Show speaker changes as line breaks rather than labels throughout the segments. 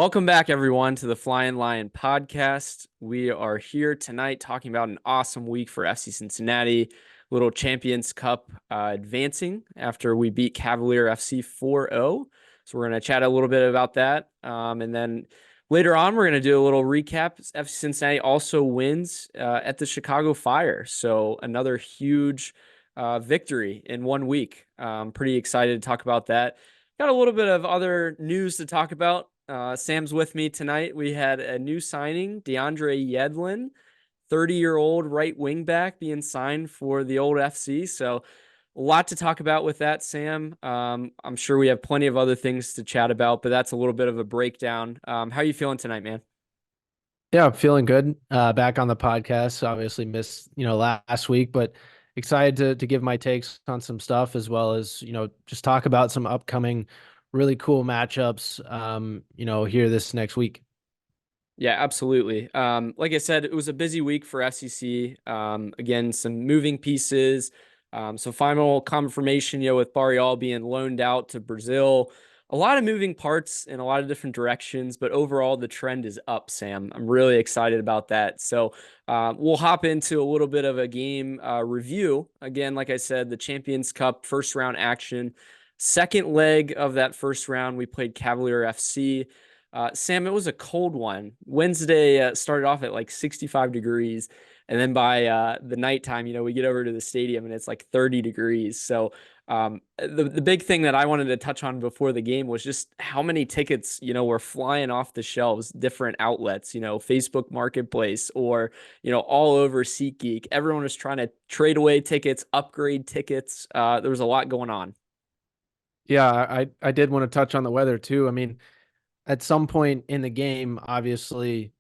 Welcome back, everyone, to the Flyin Lion Podcast. We are here tonight talking about an awesome week for FC Cincinnati. Little Champions Cup advancing after we beat Cavalier FC 4-0. So we're going to chat a little bit about that. And then later on, we're going to do a little recap. FC Cincinnati also wins at the Chicago Fire. So another huge victory in 1 week. Pretty excited to talk about that. Got a little bit of other news to talk about. Sam's with me tonight. We had a new signing, Deandre Yedlin, 30-year-old right wing back being signed for the old FC. So a lot to talk about with that, Sam. I'm sure we have plenty of other things to chat about, but that's a little bit of a breakdown. How are you feeling tonight, man?
Yeah, I'm feeling good. Back on the podcast. Obviously missed, last week, but excited to give my takes on some stuff as well as, just talk about some upcoming really cool matchups, here this next week.
Yeah, absolutely. Like I said, it was a busy week for SEC. Again, some moving pieces. So final confirmation, with Barrial being loaned out to Brazil. A lot of moving parts in a lot of different directions, but overall the trend is up, Sam. I'm really excited about that. So we'll hop into a little bit of a game review. Again, like I said, the Champions Cup first round action. Second leg of that first round, we played Cavalier FC. Sam, it was a cold one. Wednesday started off at like 65 degrees. And then by the nighttime, we get over to the stadium and it's like 30 degrees. So the big thing that I wanted to touch on before the game was just how many tickets, were flying off the shelves, different outlets, Facebook Marketplace or, all over SeatGeek. Everyone was trying to trade away tickets, upgrade tickets. There was a lot going on.
Yeah, I did want to touch on the weather too. I mean, at some point in the game, obviously,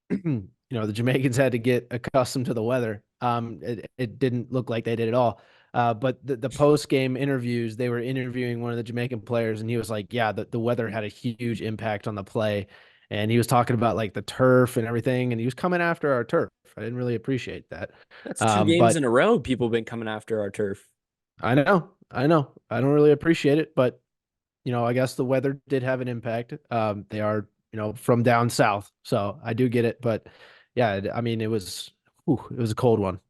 the Jamaicans had to get accustomed to the weather. It didn't look like they did at all. But the post game interviews, they were interviewing one of the Jamaican players, and he was like, "Yeah, the weather had a huge impact on the play," and he was talking about like the turf and everything, and he was coming after our turf. I didn't really appreciate that.
That's two games
But
in a row. People have been coming after our turf.
I know, I don't really appreciate it, but I guess the weather did have an impact. They are, from down south, so I do get it. But yeah, I mean, it was a cold one.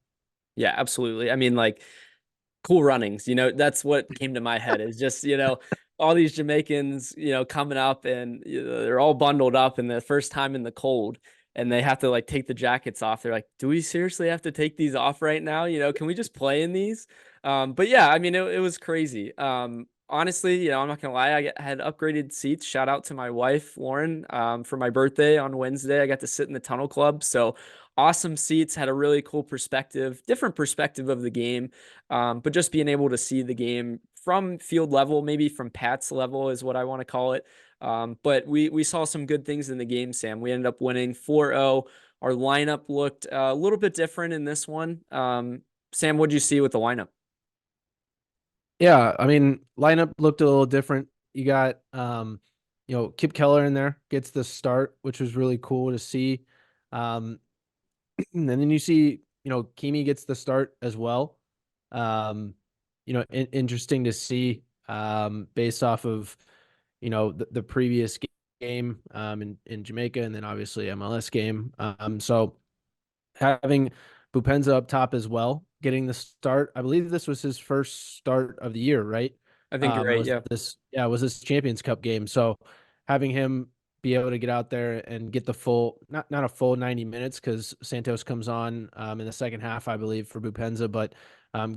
Yeah, absolutely. I mean, like cool runnings, that's what came to my head is just, all these Jamaicans, coming up and they're all bundled up and the first time in the cold and they have to like take the jackets off. They're like, do we seriously have to take these off right now? Can we just play in these? But yeah, I mean, it was crazy. Honestly, I'm not gonna lie. I had upgraded seats. Shout out to my wife, Lauren, for my birthday on Wednesday. I got to sit in the Tunnel Club. So awesome seats, had a really cool perspective, different perspective of the game. But just being able to see the game from field level, maybe from Pat's level is what I want to call it. But we saw some good things in the game, Sam. We ended up winning 4-0. Our lineup looked a little bit different in this one. Sam, what'd you see with the lineup?
Yeah, I mean, lineup looked a little different. You got, Kip Keller in there gets the start, which was really cool to see. Um, and then you see, Kimi gets the start as well. Um, interesting to see based off of, the previous game in Jamaica and then obviously MLS game. So having Bupenza up top as well, getting the start. I believe this was his first start of the year, right?
I think you're right. Yeah.
Was this Champions Cup game. So having him be able to get out there and get the full, not a full 90 minutes because Santos comes on in the second half, I believe, for Bupenza, but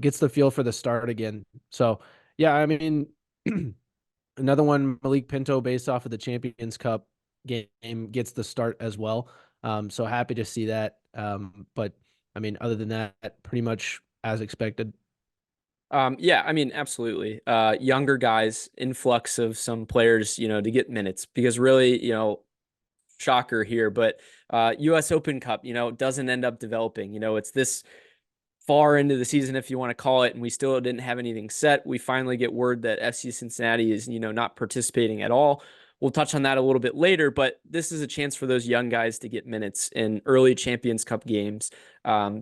gets the feel for the start again. So yeah, I mean, another one, Malik Pinto, based off of the Champions Cup game, gets the start as well. So happy to see that. But I mean, other than that, pretty much as expected.
Yeah, I mean, absolutely. Younger guys, influx of some players, to get minutes because really, shocker here, but US Open Cup, doesn't end up developing. It's this far into the season, if you want to call it, and we still didn't have anything set. We finally get word that FC Cincinnati is, not participating at all. We'll touch on that a little bit later, but this is a chance for those young guys to get minutes in early Champions Cup games.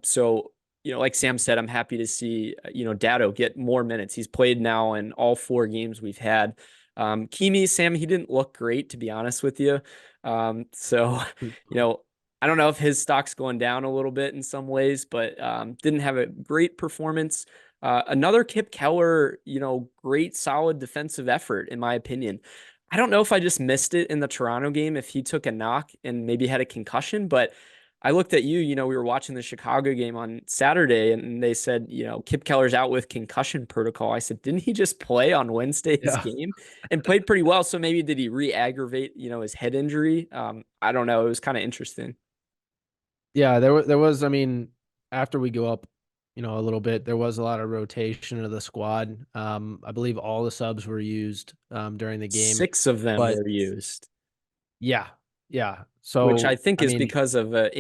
So, like Sam said, I'm happy to see, Dado get more minutes. He's played now in all 4 games we've had. Kimi, Sam, he didn't look great, to be honest with you. So, you know, I don't know if his stock's going down a little bit in some ways, but didn't have a great performance. Another Kip Keller, great solid defensive effort, in my opinion. I don't know if I just missed it in the Toronto game, if he took a knock and maybe had a concussion, but I looked at we were watching the Chicago game on Saturday and they said, Kip Keller's out with concussion protocol. I said, didn't he just play on Wednesday's
Yeah.
game and played pretty well? So maybe did he re-aggravate, his head injury? I don't know. It was kind of interesting.
Yeah, there was, I mean, after we go up, a little bit, there was a lot of rotation of the squad. I believe all the subs were used during the game.
6 of them
But
were used,
yeah, yeah.
which I
So,
think
I
is
mean,
because of a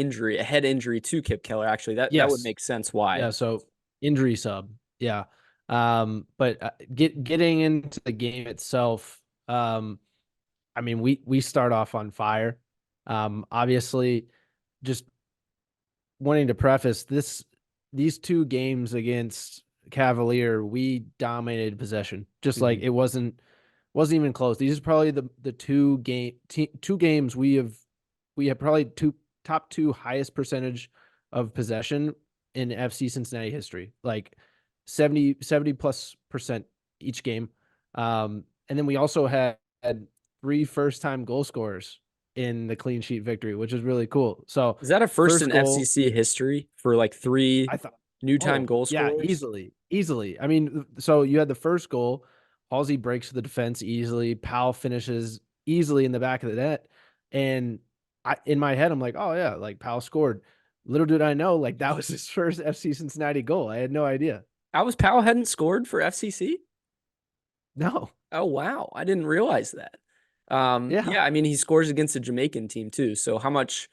head injury to Kip Keller. Actually, that would
yes.
make sense why.
Yeah, so injury sub. Yeah. But getting into the game itself, I mean, we start off on fire. Obviously, just wanting to preface these two games against Cavalier, we dominated possession. Just like
Mhm.
it wasn't even close. These are probably the two games we have probably top two highest percentage of possession in FC Cincinnati history. Like 70 plus percent each game. And then we also had three first time goal scorers in the clean sheet victory, which is really cool. So
Is that a first
first
in
goal,
FCC history for like 3
I thought,
new time
oh
goal
yeah,
scorers?
easily. I mean, so you had the first goal, Halsey breaks the defense easily, Powell finishes easily in the back of the net, and in my head, I'm like, oh yeah, like Powell scored. Little did I know, like that was his first FC Cincinnati goal. I had no idea.
Alice Powell hadn't scored for FCC?
No,
Oh wow, I didn't realize that.
yeah,
Yeah, I mean he scores against a Jamaican team too. So how much,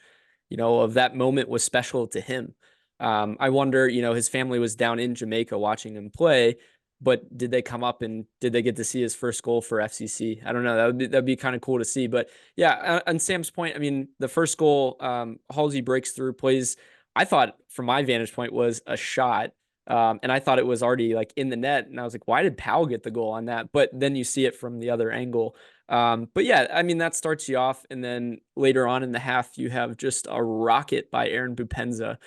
of that moment was special to him? I wonder, his family was down in Jamaica watching him play, but did they come up and did they get to see his first goal for FCC? I don't know. That'd be kind of cool to see. But yeah, on Sam's point, I mean the first goal, Halsey breaks through, plays. I thought from my vantage point was a shot. And I thought it was already like in the net. And I was like, why did Powell get the goal on that? But then you see it from the other angle. But yeah, I mean, that starts you off. And then later on in the half, you have just a rocket by Aaron Bupenza,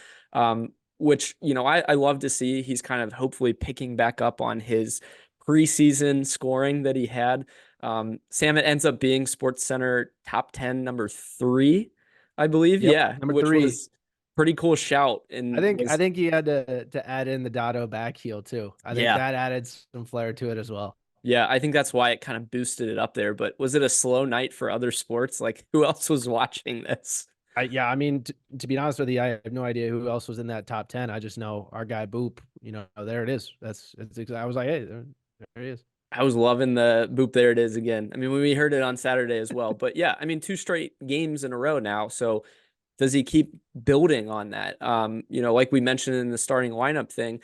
which, I love to see. He's kind of hopefully picking back up on his preseason scoring that he had. Sam, it ends up being Sports Center top 10, number 3, I believe.
yep,
Yeah,
number
which
three.
was pretty cool shout
I
and
think I
was,
think he had to add in the Dotto back heel too. I think
yeah.
that added some flair to it as well.
Yeah, I think that's why it kind of boosted it up there. But was it a slow night for other sports? Like, who else was watching this?
Yeah, I mean, to be honest with you, I have no idea who else was in that top 10. I just know our guy Boop, there it is. I was like, hey, there he is.
I was loving the boop. There it is again. I mean, we heard it on Saturday as well. But yeah, I mean, 2 straight games in a row now. So does he keep building on that? Like we mentioned in the starting lineup thing,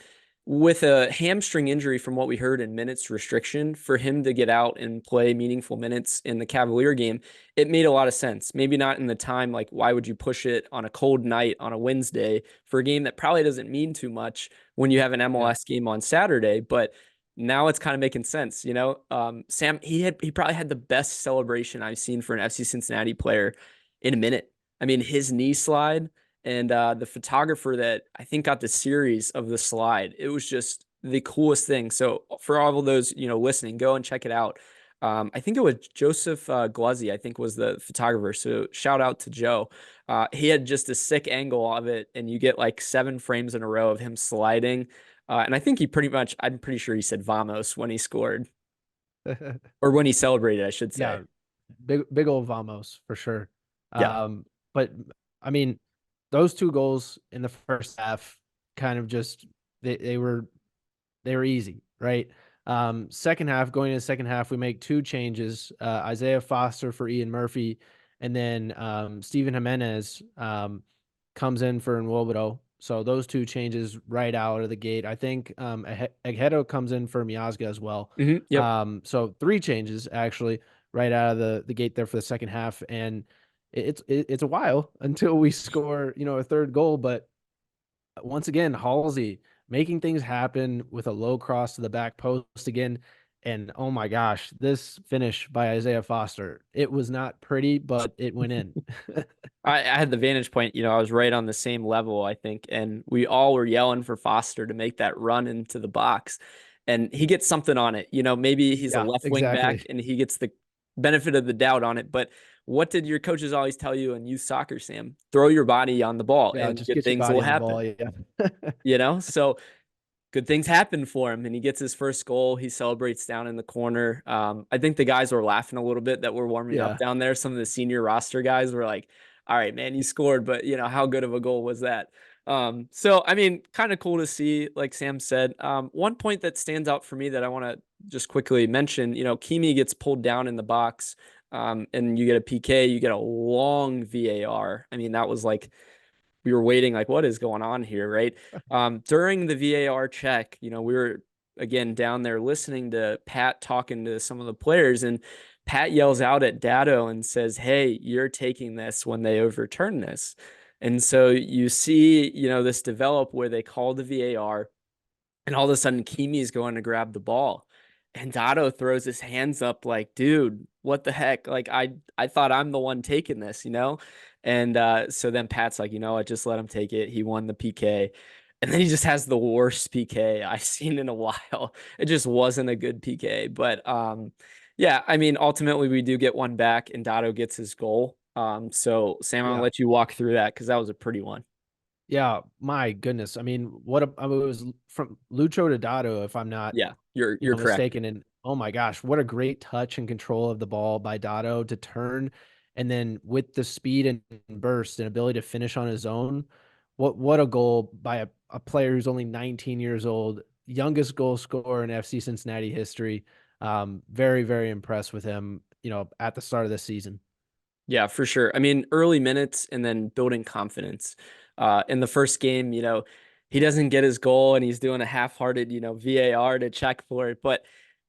with a hamstring injury, from what we heard in minutes restriction, for him to get out and play meaningful minutes in the Cavalier game, it made a lot of sense. Maybe not in the time, like why would you push it on a cold night on a Wednesday for a game that probably doesn't mean too much when you have an
Yeah.
MLS game on Saturday, but now it's kind of making sense, Sam, he probably had the best celebration I've seen for an FC Cincinnati player in a minute. I mean, his knee slide and the photographer that I think got the series of the slide, it was just the coolest thing. So for all of those, listening, go and check it out. I think it was Joseph Gluzzi, I think was the photographer. So shout out to Joe. He had just a sick angle of it, and you get like 7 frames in a row of him sliding. And I think I'm pretty sure he said vamos when he scored or when he celebrated, I should say.
Yeah, big old Vamos for sure.
Yeah.
But I mean, those two goals in the first half kind of just they were easy, right? Second half, going into the second half, we make two changes: Isaiah Foster for Ian Murphy, and then Steven Jimenez comes in for Nwobodo. So those two changes right out of the gate. I think Eghedo comes in for Miazga as well.
Yep.
So three changes actually right out of the gate there for the second half, and it's a while until we score, a third goal. But once again, Halsey making things happen with a low cross to the back post again. And oh my gosh, this finish by Isaiah Foster, it was not pretty, but it went in.
I had the vantage point, I was right on the same level, I think, and we all were yelling for Foster to make that run into the box. And he gets something on it. Maybe he's a
Yeah,
left wing back
exactly.
and he gets the benefit of the doubt on it. But what did your coaches always tell you in youth soccer, Sam? Throw your body on the ball
Yeah,
and
just
good
get your
things will
body on the ball.
happen.
Yeah.
So good things happen for him and he gets his first goal. He celebrates down in the corner. I think the guys were laughing a little bit that were warming up
Yeah.
down there. Some of the senior roster guys were like, all right, man, you scored, but how good of a goal was that? So I mean, kind of cool to see, like Sam said. One point that stands out for me that I want to just quickly mention, Kimi gets pulled down in the box, and you get a PK, you get a long VAR. I mean, that was like we were waiting, like, what is going on here, right? During the VAR check, we were again down there listening to Pat talking to some of the players, and Pat yells out at Dado and says, "Hey, you're taking this when they overturn this." And so you see, this develop where they call the VAR, and all of a sudden Kimi's going to grab the ball. And Dotto throws his hands up like, dude, what the heck? Like I thought I'm the one taking this. And so then Pat's like, I just let him take it. He won the PK. And then he just has the worst PK I've seen in a while. It just wasn't a good PK. But yeah, I mean, ultimately we do get one back and Dotto gets his goal. So Sam, I'm gonna
Yeah.
let you walk through that because that was a pretty one.
Yeah. My goodness. I mean, it was from Lucho to Dado, if I'm not,
Yeah, you're correct.
mistaken. And oh my gosh, what a great touch and control of the ball by Dado to turn. And then with the speed and burst and ability to finish on his own, what a goal by a player who's only 19 years old, youngest goal scorer in FC Cincinnati history. Very, very impressed with him, at the start of the season.
Yeah, for sure. I mean, early minutes and then building confidence. In the first game, he doesn't get his goal and he's doing a half-hearted, VAR to check for it, but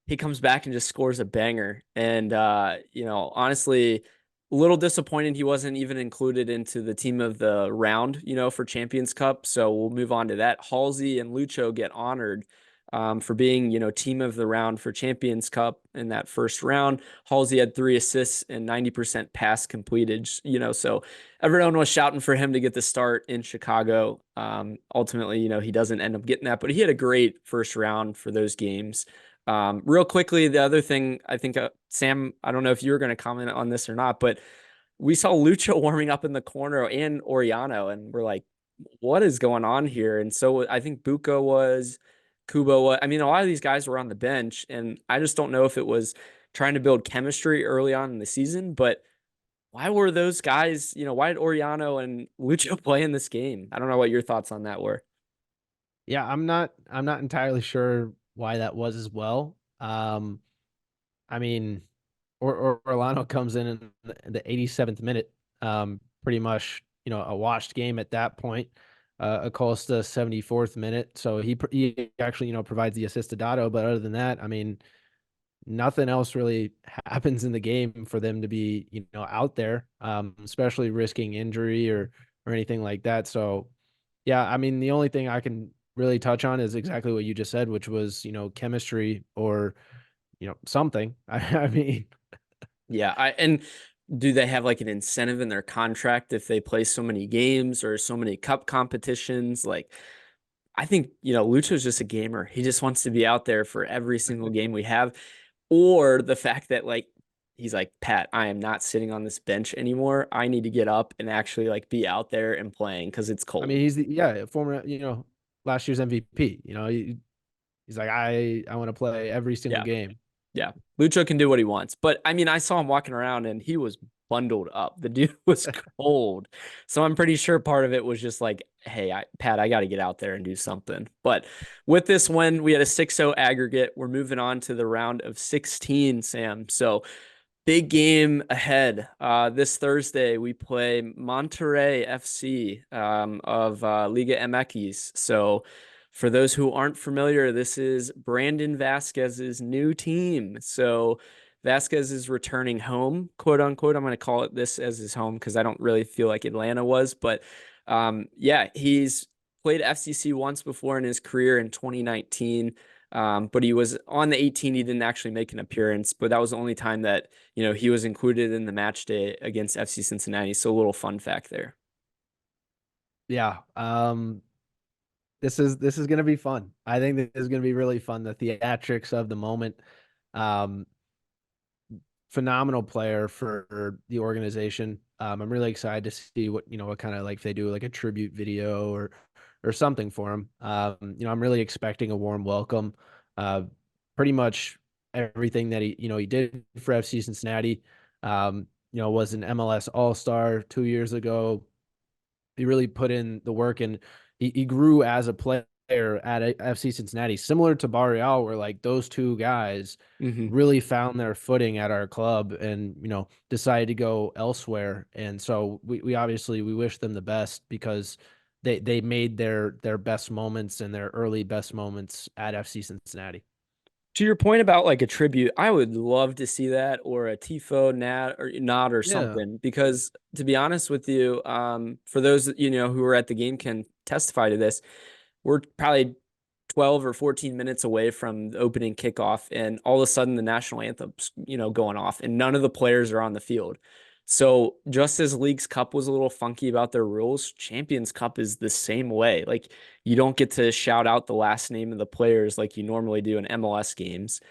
he comes back and just scores a banger. And honestly, a little disappointed he wasn't even included into the team of the round, for Champions Cup. So we'll move on to that. Halsey and Lucho get honored for being, team of the round for Champions Cup in that first round. Halsey had 3 assists and 90% pass completed, so everyone was shouting for him to get the start in Chicago. Ultimately, he doesn't end up getting that, but he had a great first round for those games. Real quickly, the other thing I think, Sam, I don't know if you were going to comment on this or not, but we saw Lucho warming up in the corner and Oriano, and we're like, what is going on here? And so I think Buka was, Kubo was, I mean, a lot of these guys were on the bench, and I just don't know if it was trying to build chemistry early on in the season, but why were those guys, why did Oriano and Lucho play in this game? I don't know what your thoughts on that were.
Yeah, I'm not entirely sure why that was as well. I mean, or Orlando comes in the 87th minute, pretty much, a washed game at that point. Acosta 74th minute, so he actually, provides the assist to Dotto, but other than that, I mean, nothing else really happens in the game for them to be, out there, especially risking injury or anything like that. So, yeah, I mean, the only thing I can really touch on is exactly what you just said, which was, chemistry or, something. I mean,
Yeah, and do they have like an incentive in their contract if they play so many games or so many cup competitions? Like, I think, Lucho's just a gamer. He just wants to be out there for every single game we have. Or the fact that like he's like, Pat, I am not sitting on this bench anymore. I need to get up and actually like be out there and playing because it's
I mean,
cold.
he's former, last year's MVP. He's like, I want to play every single
Yeah.
game.
Yeah. Lucho can do what he wants. But I mean, I saw him walking around and he was bundled up. The dude was cold. So I'm pretty sure part of it was just like, hey, Pat, I got to get out there and do something. But with this win, we had a 6-0 aggregate. We're moving on to the round of 16, Sam. So big game ahead. This Thursday, we play Monterrey FC of Liga MX. So, for those who aren't familiar, this is Brandon Vasquez's new team. So, Vasquez is returning home, quote unquote. I'm going to call it this as his home because I don't really feel like Atlanta was. But yeah, he's played FCC once before in his career in 2019. But he was on the 18. He didn't actually make an appearance, but that was the only time that, he was included in the match day against FC Cincinnati. So a little fun fact there.
Yeah. This is gonna be fun. I think this is gonna be really fun. The theatrics of the moment. Um, Phenomenal player for the organization. I'm really excited to see what kind of like if they do like a tribute video or something for him. I'm really expecting a warm welcome. Uh, Pretty much everything that he did for FC Cincinnati. Was an MLS All-Star 2 years ago. He really put in the work and he grew as a player at FC Cincinnati, similar to Barreal, where like those two guys
Hmm.
really found their footing at our club and decided to go elsewhere. And so we obviously we wish them the best because they made their best moments and their early best moments at FC Cincinnati.
To your point about like a tribute, I would love to see that or a tifo nod or
Yeah.
something because to be honest with you, for those who were at the game can testify to this. We're probably 12 or 14 minutes away from the opening kickoff, and all of a sudden the national anthem's, going off, and none of the players are on the field. So just as League's Cup was a little funky about their rules, Champions Cup is the same way. Like you don't get to shout out the last name of the players like you normally do in MLS games.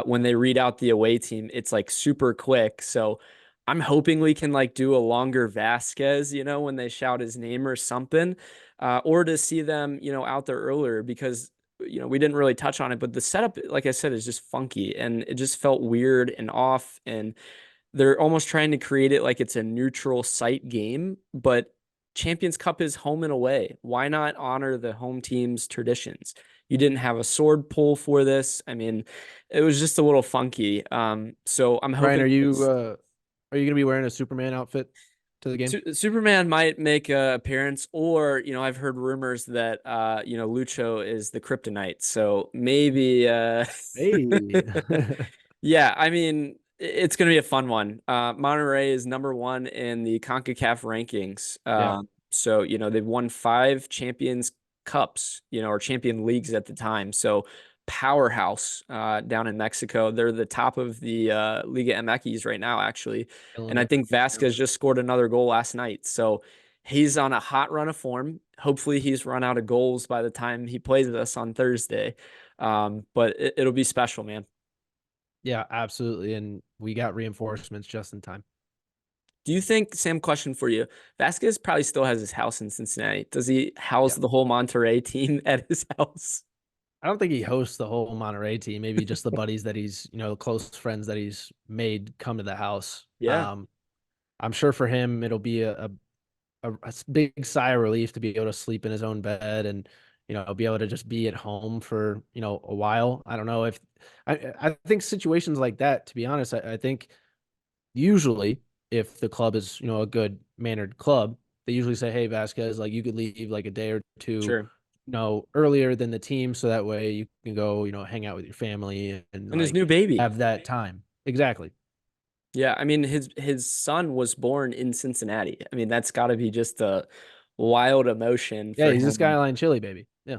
When they read out the away team, it's like super quick. So I'm hoping we can like do a longer Vasquez, when they shout his name or something, or to see them, out there earlier because, we didn't really touch on it, but the setup, like I said, is just funky and it just felt weird and off. And they're almost trying to create it like it's a neutral site game, but Champions Cup is home and away. Why not honor the home team's traditions? You didn't have a sword pull for this. I mean, it was just a little funky. So I'm
Ryan,
hoping
are you gonna be wearing a Superman outfit to the game?
Superman might make an appearance, or I've heard rumors that Lucho is the kryptonite, so maybe
Hey.
yeah, I mean it's gonna be a fun one. Monterrey is number one in the CONCACAF rankings.
Yeah.
So they've won 5 Champions Cups, or Champion Leagues at the time. So powerhouse down in Mexico. They're the top of the Liga MX right now, actually.
Killing
And I
it.
think Vasquez just scored another goal last night. So he's on a hot run of form. Hopefully he's run out of goals by the time he plays us on Thursday. But it'll be special, man.
Yeah, absolutely. And we got reinforcements just in time.
Do you think, Sam, question for you, Vasquez probably still has his house in Cincinnati. Does he house
Yeah.
the whole Monterrey team at his house?
I don't think he hosts the whole Monterey team. Maybe just the buddies that he's, close friends that he's made come to the house.
Yeah.
I'm sure for him it'll be a big sigh of relief to be able to sleep in his own bed and be able to just be at home for a while. I don't know if I think situations like that. To be honest, I think usually if the club is a good mannered club, they usually say, "Hey Vasquez, like you could leave like a day or two."
Sure.
Earlier than the team, so that way you can go, hang out with your family and
And his
like
new baby.
have that time. Exactly.
Yeah, I mean his son was born in Cincinnati. I mean that's got to be just a wild emotion
Yeah,
for
he's a
him.
Skyline Chili baby. Yeah.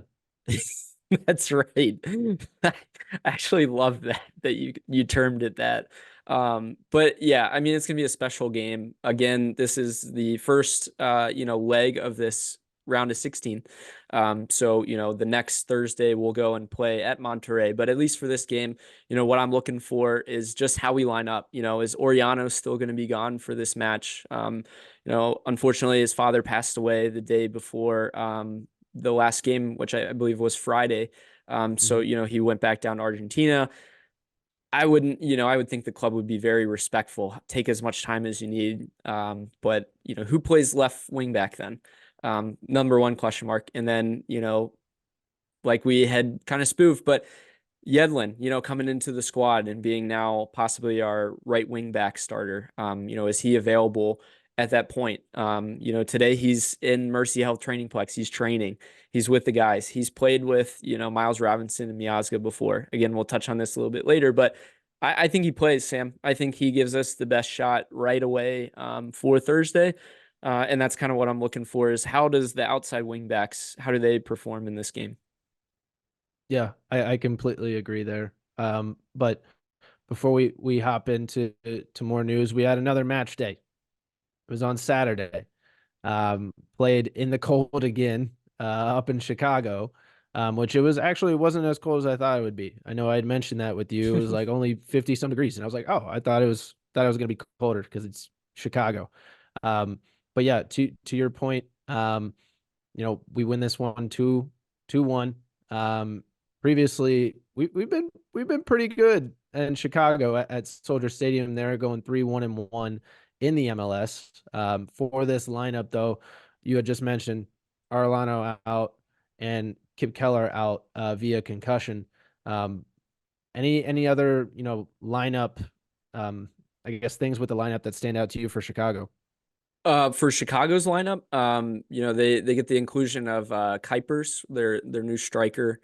That's right. I actually love that you termed it that. But yeah, I mean it's gonna be a special game. Again, this is the first leg of this round of 16. So the next Thursday we'll go and play at Monterrey. But at least for this game, what I'm looking for is just how we line up. Is Oriano still gonna be gone for this match? Unfortunately his father passed away the day before the last game, which I believe was Friday. So,
Mhm.
he went back down to Argentina. I wouldn't, I would think the club would be very respectful, take as much time as you need. But, who plays left wing back then? Number one question mark. And then, like we had kind of spoofed, but Yedlin, coming into the squad and being now possibly our right wing back starter. Is he available at that point? Today he's in Mercy Health Training Plex. He's training. He's with the guys. He's played with, Miles Robinson and Miazga before. Again, we'll touch on this a little bit later, but I think he plays, Sam. I think he gives us the best shot right away for Thursday. And that's kind of what I'm looking for is how does the outside wing backs, how do they perform in this game?
Yeah, I completely agree there. But before we hop into to more news, we had another match day. It was on Saturday. Played in the cold again, up in Chicago, which it wasn't as cold as I thought it would be. I know I had mentioned that with you. It was like only 50 some degrees, and I was like, oh, I thought it was gonna be colder because it's Chicago. Um, but yeah, to your point, we win this one 2-1. Previously we've been pretty good in Chicago at Soldier Stadium there, going 3-1-1 in the MLS. For this lineup though, you had just mentioned Arlano out and Kip Keller out via concussion. Um, any other, lineup, um, I guess things with the lineup that stand out to you for Chicago?
For Chicago's lineup, they get the inclusion of Kuipers, their new striker.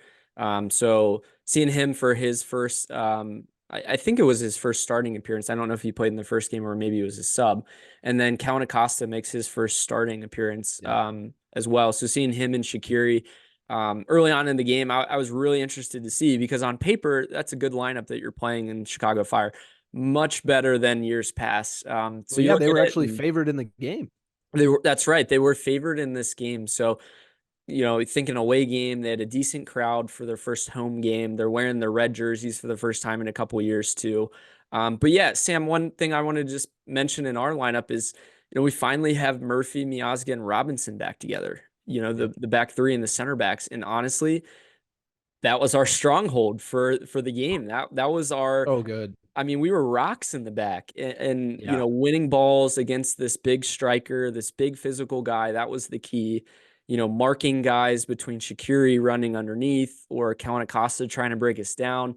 So seeing him for his first, I think it was his first starting appearance. I don't know if he played in the first game or maybe it was a sub. And then Count Acosta makes his first starting appearance
Yeah.
as well. So seeing him and Shaqiri early on in the game, I was really interested to see, because on paper that's a good lineup that you're playing in Chicago Fire, much better than years past. So
Well,
you
yeah,
look
they
at
were
it
actually
and
favored in the game.
that's right. They were favored in this game. So, think an away game, they had a decent crowd for their first home game. They're wearing their red jerseys for the first time in a couple of years too. But yeah, Sam, one thing I want to just mention in our lineup is, we finally have Murphy, Miazga, and Robinson back together.
Yep.
The back three and the center backs. And honestly, that was our stronghold for the game. That was our
Oh, good.
I mean, we were rocks in the back, and
Yeah.
winning balls against this big striker, this big physical guy. That was the key. Marking guys between Shaqiri running underneath or Count Acosta trying to break us down.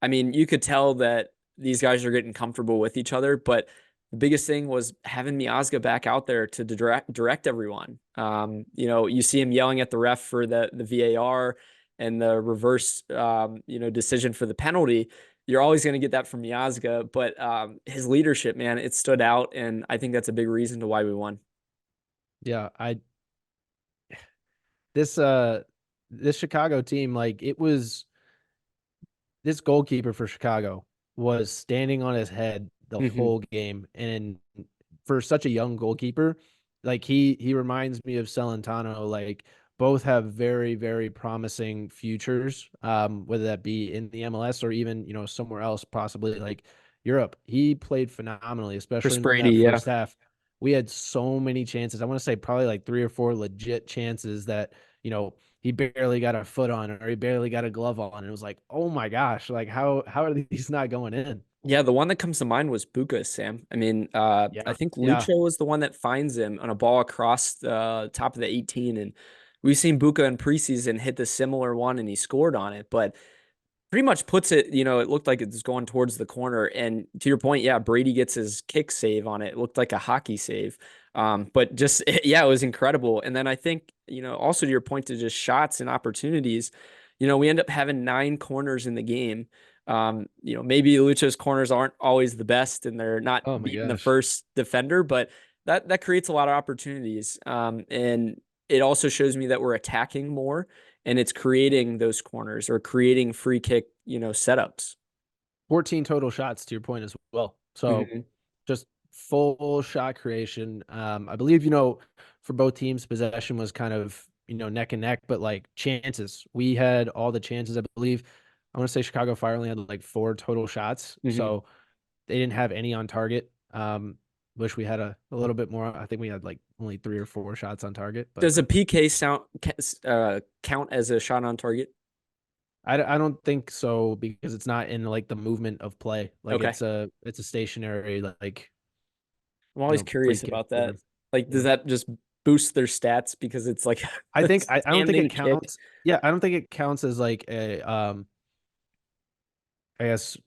I mean, you could tell that these guys are getting comfortable with each other, but the biggest thing was having Miazga back out there to direct everyone. You see him yelling at the ref for the VAR and the reverse, decision for the penalty. You're always going to get that from Miazga, but his leadership, man, it stood out, and I think that's a big reason to why we won.
Yeah. This Chicago team, like this goalkeeper for Chicago was standing on his head the
Mm-hmm.
whole game. And for such a young goalkeeper, like he reminds me of Celentano. Like both have very, very promising futures, whether that be in the MLS or even, somewhere else, possibly like Europe. He played phenomenally,
Chris
especially in
Brady,
that
yeah.
first half. We had so many chances. I want to say probably like 3 or 4 legit chances that, he barely got a foot on or he barely got a glove on. And it was like, oh my gosh, like how are these not going in?
Yeah, the one that comes to mind was Buka, Sam. I mean, I
Yeah.
think
Yeah.
Lucho was the one that finds him on a ball across the top of the 18. And we've seen Buka in preseason hit the similar one and he scored on it. But pretty much puts it, it looked like it was going towards the corner. And to your point, yeah, Brady gets his kick save on it. It looked like a hockey save. But just, yeah, it was incredible. And then I think, also to your point to just shots and opportunities, we end up having 9 corners in the game. Maybe Lucha's corners aren't always the best and they're not
Oh my
beating the
gosh.
first defender, but that creates a lot of opportunities. And it also shows me that we're attacking more and it's creating those corners or creating free kick, setups.
14 total shots to your point as well. So
Mhm.
just full shot creation. I believe, for both teams, possession was kind of, neck and neck, but like chances. We had all the chances, I believe. I want to say Chicago Fire only had like 4 total shots.
Mhm.
So they didn't have any on target. Wish we had a little bit more. I think we had like only 3 or 4 shots on target, but
Does a PK count as a shot on target?
I don't think so because it's not in like the movement of play. Like
Okay.
it's a stationary like
I'm always
free
curious
kick
about that.
or
Like, does
yeah.
that just boost their stats because it's like
I
a
think I don't think it
standing kick?
counts. Yeah, I don't think it counts as like a I guess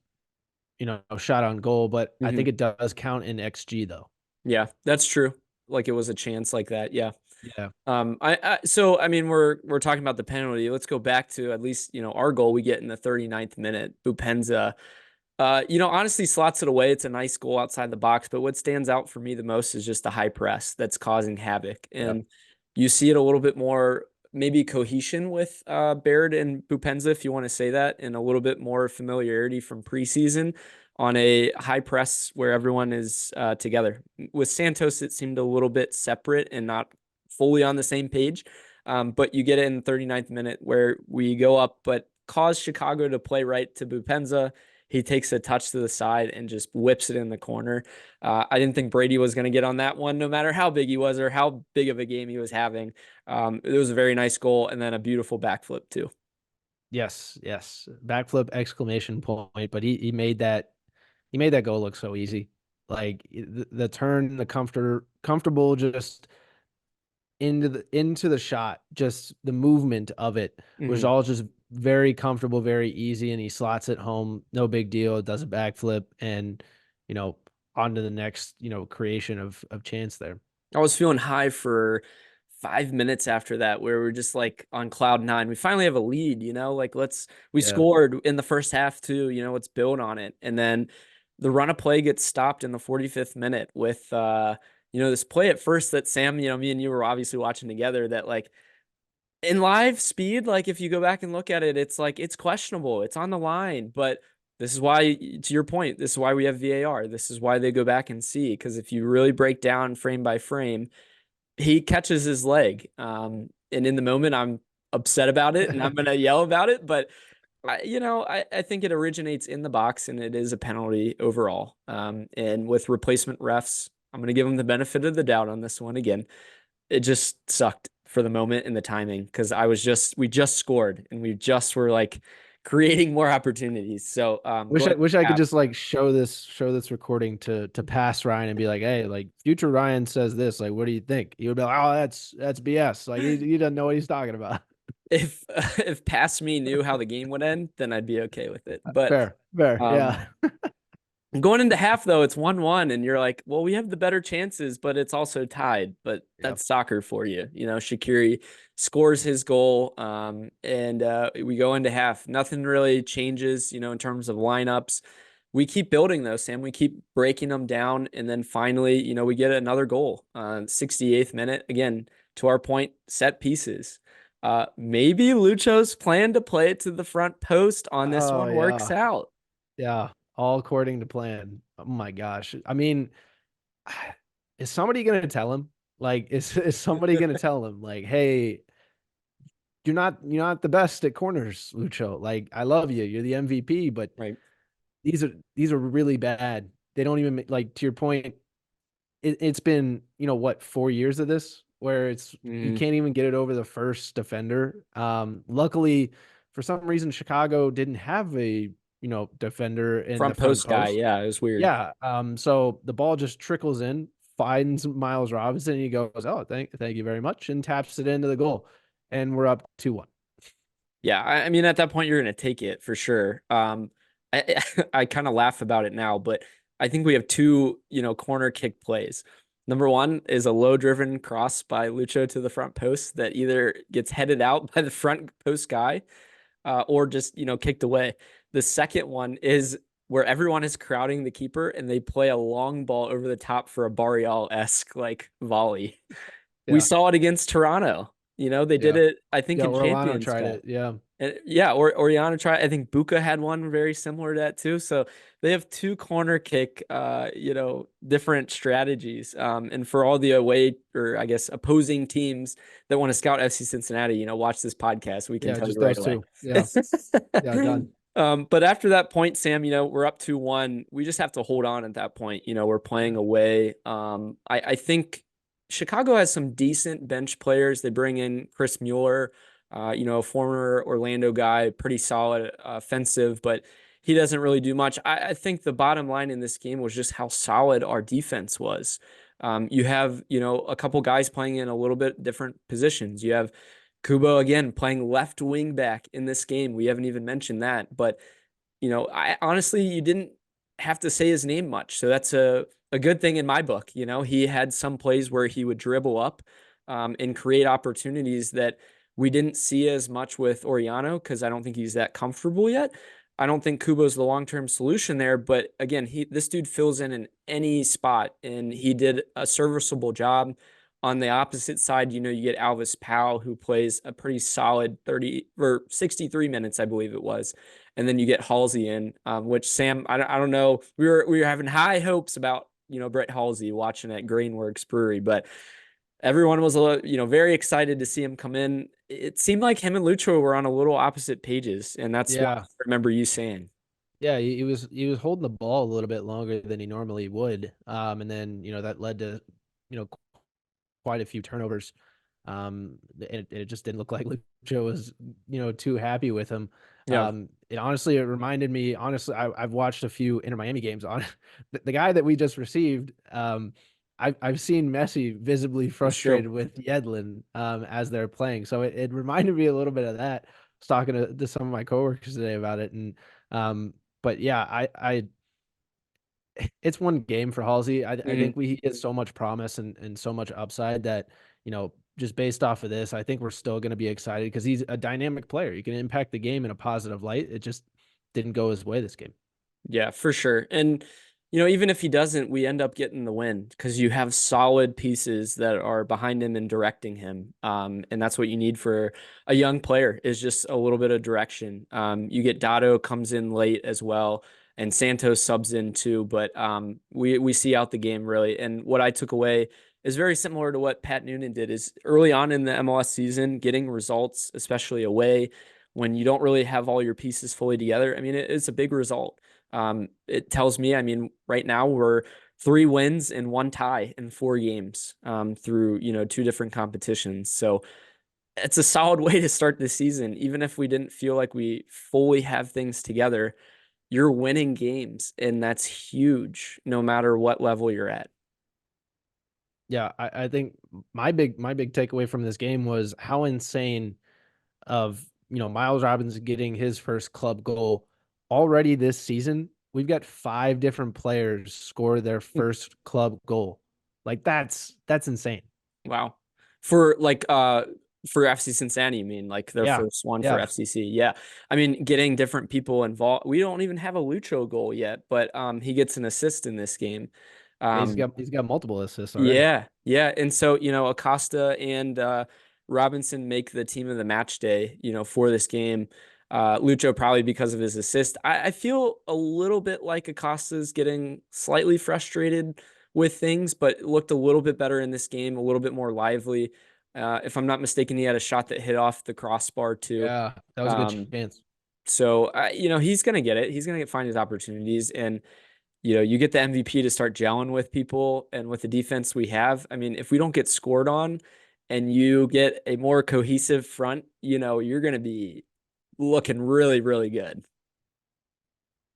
shot on goal, but I
Mhm.
think it does count in XG though.
Yeah, that's true. Like it was a chance like that. Yeah.
Yeah.
So I mean we're talking about the penalty. Let's go back to at least, our goal we get in the 39th minute. Bupenza honestly slots it away. It's a nice goal outside the box, but what stands out for me the most is just the high press that's causing havoc.
Yeah.
And you see it a little bit more maybe cohesion with Baird and Bupenza, if you want to say that, and a little bit more familiarity from preseason on a high press where everyone is together. With Santos, it seemed a little bit separate and not fully on the same page. But you get it in the 39th minute where we go up, but cause Chicago to play right to Bupenza. He takes a touch to the side and just whips it in the corner. I didn't think Brady was going to get on that one, no matter how big he was or how big of a game he was having. It was a very nice goal and then a beautiful backflip too.
Yes, yes. Backflip exclamation point, but he made that goal look so easy. Like the turn, the comfortable just into the shot, just the movement of it was all just very comfortable, very easy, and he slots it home, no big deal, does a backflip, and on to the next, creation of chance there.
I was feeling high for 5 minutes after that, where we're just like on cloud nine. We finally have a lead, we
Yeah.
scored in the first half too, let's build on it. And then the run of play gets stopped in the 45th minute with, this play at first that Sam, me and you were obviously watching together, that like in live speed, like if you go back and look at it, it's like, it's questionable. It's on the line, but this is why, to your point, this is why we have VAR. This is why they go back and see, because if you really break down frame by frame, he catches his leg. And in the moment, I'm upset about it and I'm going to yell about it. But, I think it originates in the box and it is a penalty overall. And with replacement refs, I'm going to give them the benefit of the doubt on this one again. It just sucked for the moment and the timing, because we just scored and we just were like creating more opportunities. So
Wish I could just like show this recording to pass Ryan and be like, hey, like future Ryan says this, like what do you think? He would be like, oh, that's BS. Like he doesn't know what he's talking about.
If past me knew how the game would end, then I'd be okay with it. But
Fair, yeah.
Going into half though, it's 1-1 and you're like, well, we have the better chances, but it's also tied. But that's soccer for you. Shaqiri scores his goal, and we go into half. Nothing really changes, in terms of lineups. We keep building though, Sam. We keep breaking them down, and then finally, we get another goal. 68th minute, again, to our point, set pieces. Maybe Lucho's plan to play it to the front post on this one works out.
Yeah, all according to plan. Oh my gosh. I mean, is somebody going to tell him? Like, is somebody going to tell him, like, hey, you're not the best at corners, Lucho. Like, I love you. You're the MVP, but
right.
These are really bad. They don't even, like, to your point, it's been, what, 4 years of this where you can't even get it over the first defender. Luckily, for some reason, Chicago didn't have a defender in
front
the front
post guy. Yeah, it was weird.
Yeah. So the ball just trickles in, finds Miles Robinson, and he goes, "Oh, thank you very much," and taps it into the goal, and we're up 2-1.
Yeah, I mean, at that point, you're going to take it for sure. I I kind of laugh about it now, but I think we have two, corner kick plays. Number one is a low-driven cross by Lucho to the front post that either gets headed out by the front post guy, or just, kicked away. The second one is where everyone is crowding the keeper and they play a long ball over the top for a Barreal-esque like volley.
Yeah.
We saw it against Toronto. They did it, I think, in
Orlando
Champions
tried
Cup.
it. Yeah.
Or Oriana tried. I think Buka had one very similar to that too. So they have two corner kick, different strategies. And for all the away, or I guess opposing teams that want to scout FC Cincinnati, watch this podcast. We can tell you right away.
Yeah. Yeah, done.
But after that point, Sam, we're up 2-1. We just have to hold on at that point. We're playing away. I think Chicago has some decent bench players. They bring in Chris Mueller, a former Orlando guy, pretty solid offensive, but he doesn't really do much. I think the bottom line in this game was just how solid our defense was. You have, a couple guys playing in a little bit different positions. You have Kubo again playing left wing back in this game. We haven't even mentioned that, but I honestly, you didn't have to say his name much. So that's a good thing in my book. He had some plays where he would dribble up and create opportunities that we didn't see as much with Oriano, because I don't think he's that comfortable yet. I don't think Kubo's the long-term solution there, but again, this dude fills in any spot, and he did a serviceable job. On the opposite side, you get Alvis Powell, who plays a pretty solid 30 or 63 minutes, I believe it was. And then you get Halsey in, which Sam, I don't know. We were having high hopes about, Brett Halsey watching at Grainworks Brewery, but everyone was very excited to see him come in. It seemed like him and Lucho were on a little opposite pages, and that's what I
Yeah.
remember you saying.
Yeah, he was holding the ball a little bit longer than he normally would. And then, that led to, you know, quite a few turnovers. And it just didn't look like Lucho was, too happy with him.
Yeah,
It reminded me, honestly, I've watched a few Inter Miami games on the guy that we just received. I've seen Messi visibly
it's true.
frustrated with Yedlin as they're playing. So it reminded me a little bit of that. I was talking to some of my coworkers today about it. And but yeah, it's one game for Halsey. I
Mhm.
think he has so much promise and so much upside that, just based off of this, I think we're still going to be excited because he's a dynamic player. He can impact the game in a positive light. It just didn't go his way this game.
Yeah, for sure. And even if he doesn't, we end up getting the win because you have solid pieces that are behind him and directing him. And that's what you need for a young player is just a little bit of direction. You get Dotto comes in late as well, and Santos subs in too. But we see out the game really. And what I took away is very similar to what Pat Noonan did. Is early on in the MLS season, getting results, especially away, when you don't really have all your pieces fully together. I mean, it's a big result. It tells me, I mean, right now we're 3 wins and 1 tie in 4 games through, 2 different competitions. So it's a solid way to start the season. Even if we didn't feel like we fully have things together, you're winning games, and that's huge no matter what level you're at.
Yeah, I think my big takeaway from this game was how insane of, Miles Robinson getting his first club goal already this season. We've got 5 different players score their first club goal. Like that's insane.
Wow. For for FC Cincinnati, you mean like their
Yeah.
first one for
Yeah.
FCC? Yeah. I mean, getting different people involved. We don't even have a Lucho goal yet, but he gets an assist in this game.
Yeah,
Um
he's got multiple assists already.
yeah, yeah. And so, Acosta and Robinson make the team of the match day, for this game. Lucho probably because of his assist. I feel a little bit like Acosta's getting slightly frustrated with things, but looked a little bit better in this game, a little bit more lively. If I'm not mistaken, he had a shot that hit off the crossbar too.
Yeah, that was a good
Um,
chance.
so he's gonna get it. He's gonna find his opportunities, and you get the MVP to start gelling with people and with the defense we have. I mean, if we don't get scored on and you get a more cohesive front, you're going to be looking really, really good.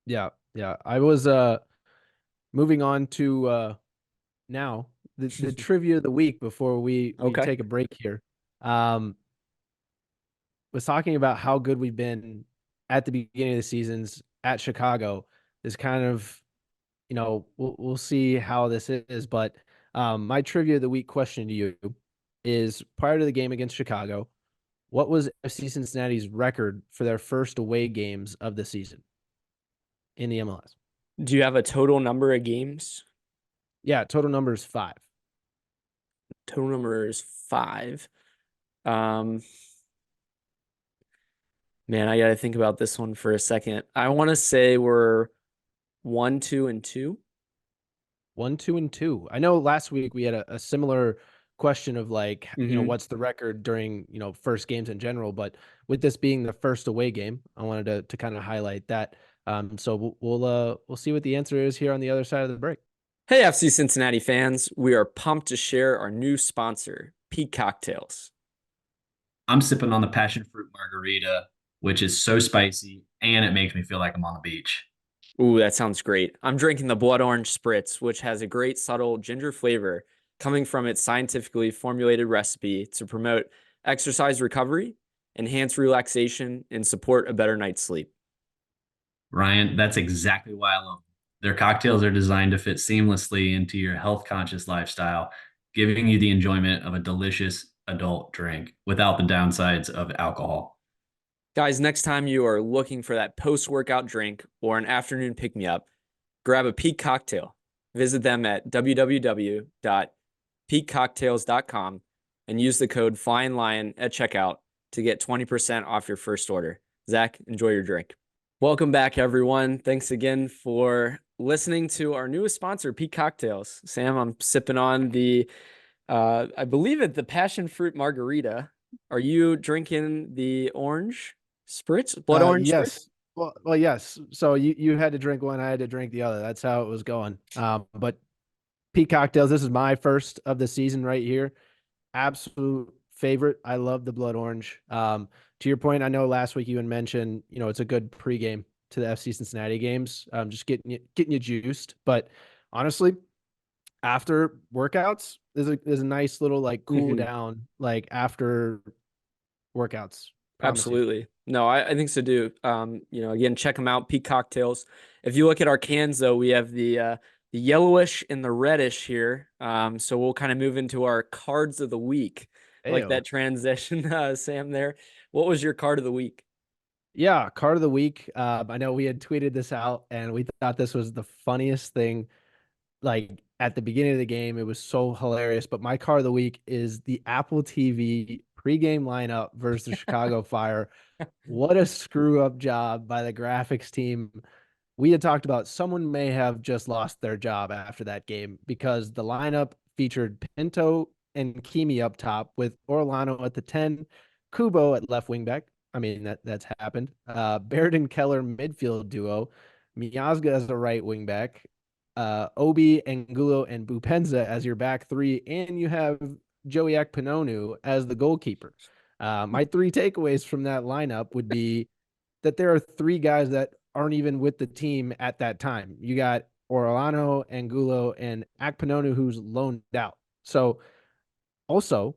Yeah, yeah. I was moving on to now the trivia of the week before we
Okay.
take a break here. Um was talking about how good we've been at the beginning of the seasons at Chicago. Is kind of, we'll see how this is, but my trivia of the week question to you is prior to the game against Chicago, what was FC Cincinnati's record for their first away games of the season in the MLS?
Do you have a total number of games?
Yeah, total number is 5.
Total number is 5. Um, man, I got to think about this one for a second. I want to say we're 1, 2, and 2.
1, 2, and 2. I know last week we had a similar question of like,
Mm-hmm.
what's the record during, first games in general, but with this being the first away game, I wanted to kind of highlight that. So we'll see what the answer is here on the other side of the break.
Hey, FC Cincinnati fans, we are pumped to share our new sponsor, Peak Cocktails.
I'm sipping on the passion fruit margarita, which is so spicy and it makes me feel like I'm on the beach.
Ooh, that sounds great. I'm drinking the blood orange spritz, which has a great subtle ginger flavor coming from its scientifically formulated recipe to promote exercise recovery, enhance relaxation, and support a better night's sleep.
Ryan, that's exactly why I love them. Their cocktails are designed to fit seamlessly into your health conscious lifestyle, giving you the enjoyment of a delicious adult drink without the downsides of alcohol.
Guys, next time you are looking for that post-workout drink or an afternoon pick-me-up, grab a Peak Cocktail. Visit them at www.peakcocktails.com peakcocktails.com and use the code Flyin Lion at checkout to get 20% off your first order. Zach, enjoy your drink. Welcome back, everyone. Thanks again for listening to our newest sponsor, Peak Cocktails. Sam, I'm sipping on the, I believe it, the passion fruit margarita. Are you drinking the orange spritz, blood orange spritz?
Yes. Well, yes. So you had to drink one, I had to drink the other. That's how it was going. But Peak Cocktails, this is my first of the season right here. Absolute favorite. I love the blood orange. To your point, I know last week you had mentioned, it's a good pregame to the FC Cincinnati games. Just getting you juiced. But honestly, after workouts, there's a nice little like cool down like after workouts. Promise you.
Absolutely. No, I think so too. Again, check them out, Peak Cocktails. If you look at our cans, though, we have the yellowish and the reddish here. So we'll kind of move into our cards of the week. I like that transition, Sam, there. What was your card of the week?
Yeah, card of the week. I know we had tweeted this out and we thought this was the funniest thing. Like at the beginning of the game, it was so hilarious. But my card of the week is the Apple TV pregame lineup versus the Chicago Fire. What a screw up job by the graphics team. We had talked about someone may have just lost their job after that game because the lineup featured Pinto and Kimi up top with Orlano at the 10, Kubo at left wing back. I mean, that's happened. Baird and Keller midfield duo, Miazga as a right wing back, Obi, Angulo, and Bupenza as your back three, and you have Joey Akpinonu as the goalkeeper. My three takeaways from that lineup would be that there are three guys that aren't even with the team at that time. You got Orlano, Angulo, and Akpinonu, who's loaned out. So also,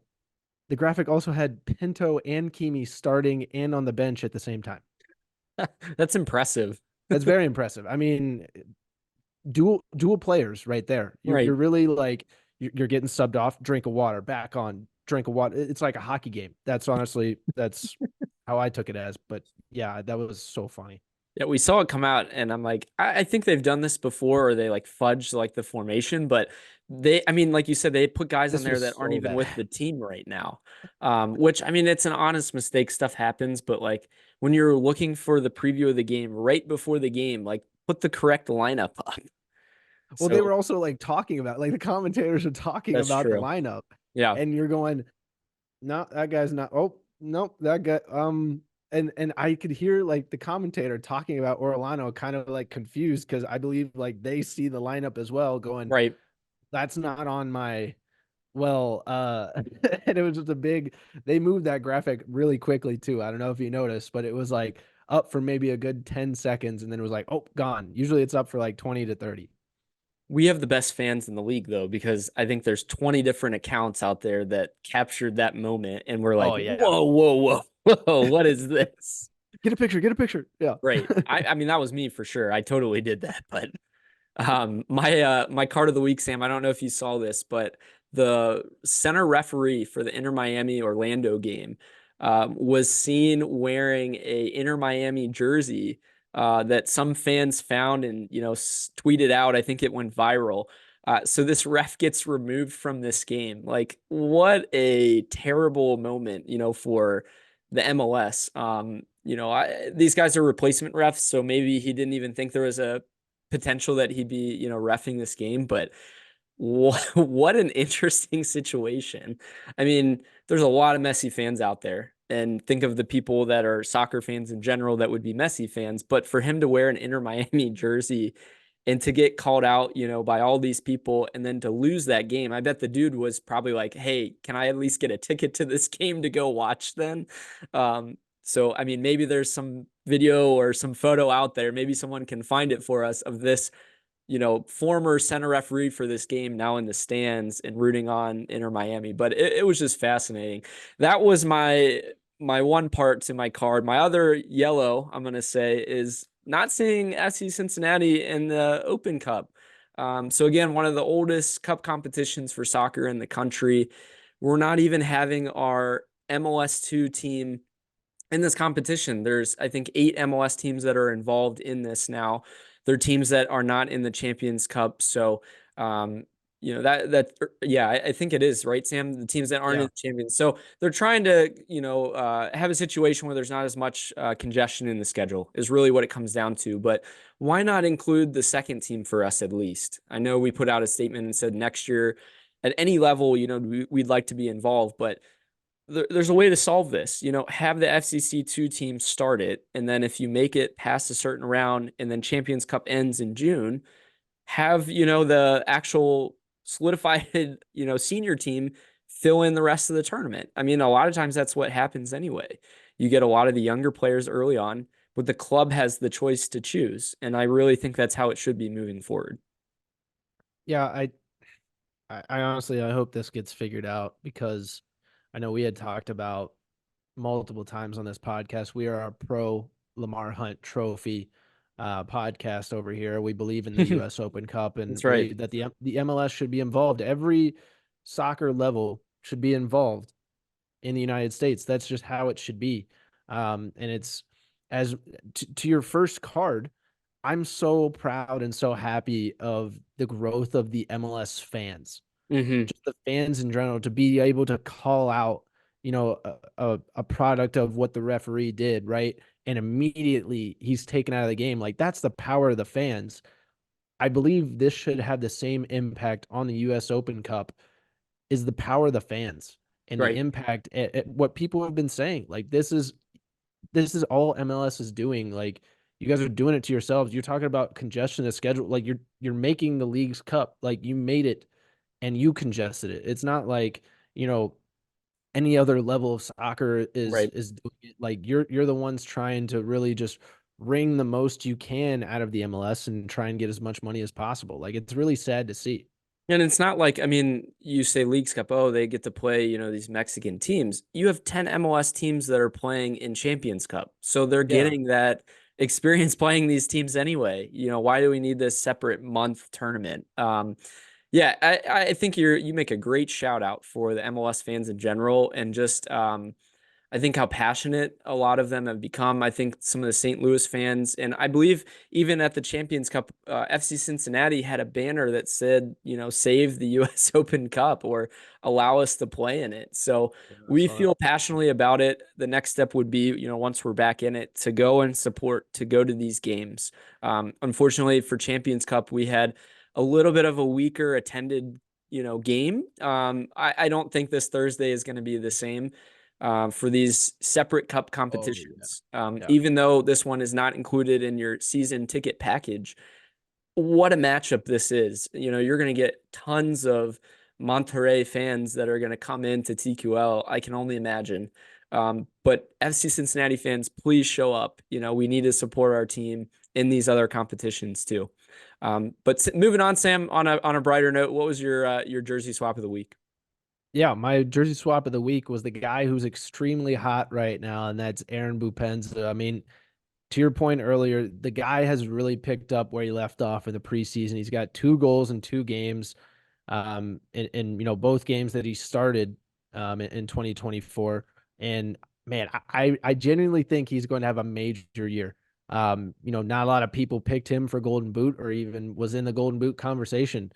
the graphic also had Pinto and Kimi starting and on the bench at the same time.
That's impressive.
That's very impressive. I mean, dual players right there. You're really like you're getting subbed off, drink of water, back on, drink of water. It's like a hockey game. That's how I took it as. But yeah, that was so funny.
Yeah, we saw it come out, and I'm like, I think they've done this before, or they like fudged like the formation, but like you said, they put guys on there that aren't even with the team right now. Which, I mean, it's an honest mistake. Stuff happens, but like when you're looking for the preview of the game right before the game, like put the correct lineup up.
Well, they were also like talking about, like the commentators are talking about the lineup.
Yeah.
And you're going, no, that guy's not. Oh, nope, that guy. And I could hear like the commentator talking about Orlano kind of like confused because I believe like they see the lineup as well going,
right,
that's not on my and it was just they moved that graphic really quickly too. I don't know if you noticed, but it was like up for maybe a good 10 seconds and then it was like, oh, gone. Usually it's up for like 20 to 30.
We have the best fans in the league, though, because I think there's 20 different accounts out there that captured that moment, and we're like, whoa, what is this?
Get a picture. Yeah.
Right. I mean, that was me for sure. I totally did that. But my card of the week, Sam, I don't know if you saw this, but the center referee for the Inter Miami Orlando game was seen wearing a Inter Miami jersey that some fans found and, tweeted out. I think it went viral. So this ref gets removed from this game. Like, what a terrible moment, for the MLS. These guys are replacement refs, so maybe he didn't even think there was a potential that he'd be, reffing this game. But what an interesting situation. I mean, there's a lot of Messi fans out there, and think of the people that are soccer fans in general that would be Messi fans. But for him to wear an Inter Miami jersey and to get called out, by all these people and then to lose that game, I bet the dude was probably like, hey, can I at least get a ticket to this game to go watch then? So, I mean, maybe there's some video or some photo out there. Maybe someone can find it for us of this, former center referee for this game now in the stands and rooting on Inter Miami. But it was just fascinating. That was my one part to my card. My other yellow, I'm going to say, is not seeing FC Cincinnati in the Open Cup. So again, one of the oldest cup competitions for soccer in the country. We're not even having our MLS2 team in this competition. There's, I think, 8 MLS teams that are involved in this now. They're teams that are not in the Champions Cup. So I think it is, right, Sam? The teams that aren't
Yeah.
in the champions. So they're trying to, have a situation where there's not as much congestion in the schedule is really what it comes down to. But why not include the second team for us at least? I know we put out a statement and said next year at any level, we'd like to be involved, but there's a way to solve this. Have the FCC2 team start it, and then if you make it past a certain round and then Champions Cup ends in June, have, the actual solidified, senior team fill in the rest of the tournament. I mean, a lot of times that's what happens anyway. You get a lot of the younger players early on, but the club has the choice to choose. And I really think that's how it should be moving forward.
Yeah, I honestly, I hope this gets figured out because I know we had talked about multiple times on this podcast. We are a pro Lamar Hunt Trophy podcast over here. We believe in the U.S. Open Cup and
That's right.
believe that the MLS should be involved. Every soccer level should be involved in the United States. That's just how it should be. And it's as to your first card. I'm so proud and so happy of the growth of the MLS fans, just the fans in general, to be able to call out, a product of what the referee did, right? And immediately he's taken out of the game. Like, that's the power of the fans. I believe this should have the same impact on the US Open Cup, is the power of the fans and the
Right.
impact at what people have been saying. Like, this is all MLS is doing. Like, you guys are doing it to yourselves. You're talking about congestion of schedule. Like, you're making the league's cup. Like, you made it and you congested it. It's not like, any other level of soccer
Right.
is doing it. Like, you're the ones trying to really just wring the most you can out of the MLS and try and get as much money as possible. Like, it's really sad to see.
And it's not like, I mean, you say Leagues Cup, oh, they get to play, these Mexican teams. You have 10 MLS teams that are playing in Champions Cup. So they're
Yeah.
getting that experience playing these teams anyway. Why do we need this separate month tournament? Yeah, I think you make a great shout out for the MLS fans in general, and just I think how passionate a lot of them have become. I think some of the St. Louis fans, and I believe even at the Champions Cup, FC Cincinnati had a banner that said, save the U.S. Open Cup or allow us to play in it. So we feel passionately about it. The next step would be, once we're back in it, to go and support, to go to these games. Unfortunately for Champions Cup, we had a little bit of a weaker attended, game. I don't think this Thursday is going to be the same for these separate cup competitions. Even though this one is not included in your season ticket package, what a matchup this is. You're going to get tons of Monterrey fans that are going to come into TQL. I can only imagine. But FC Cincinnati fans, please show up. We need to support our team in these other competitions too. But moving on, Sam, on a brighter note, what was your jersey swap of the week?
Yeah, my jersey swap of the week was the guy who's extremely hot right now, and that's Aaron Bupenza. I mean, to your point earlier, the guy has really picked up where he left off in the preseason. He's got 2 goals in 2 games, in both games that he started in 2024. And man, I genuinely think he's going to have a major year. Not a lot of people picked him for Golden Boot or even was in the Golden Boot conversation.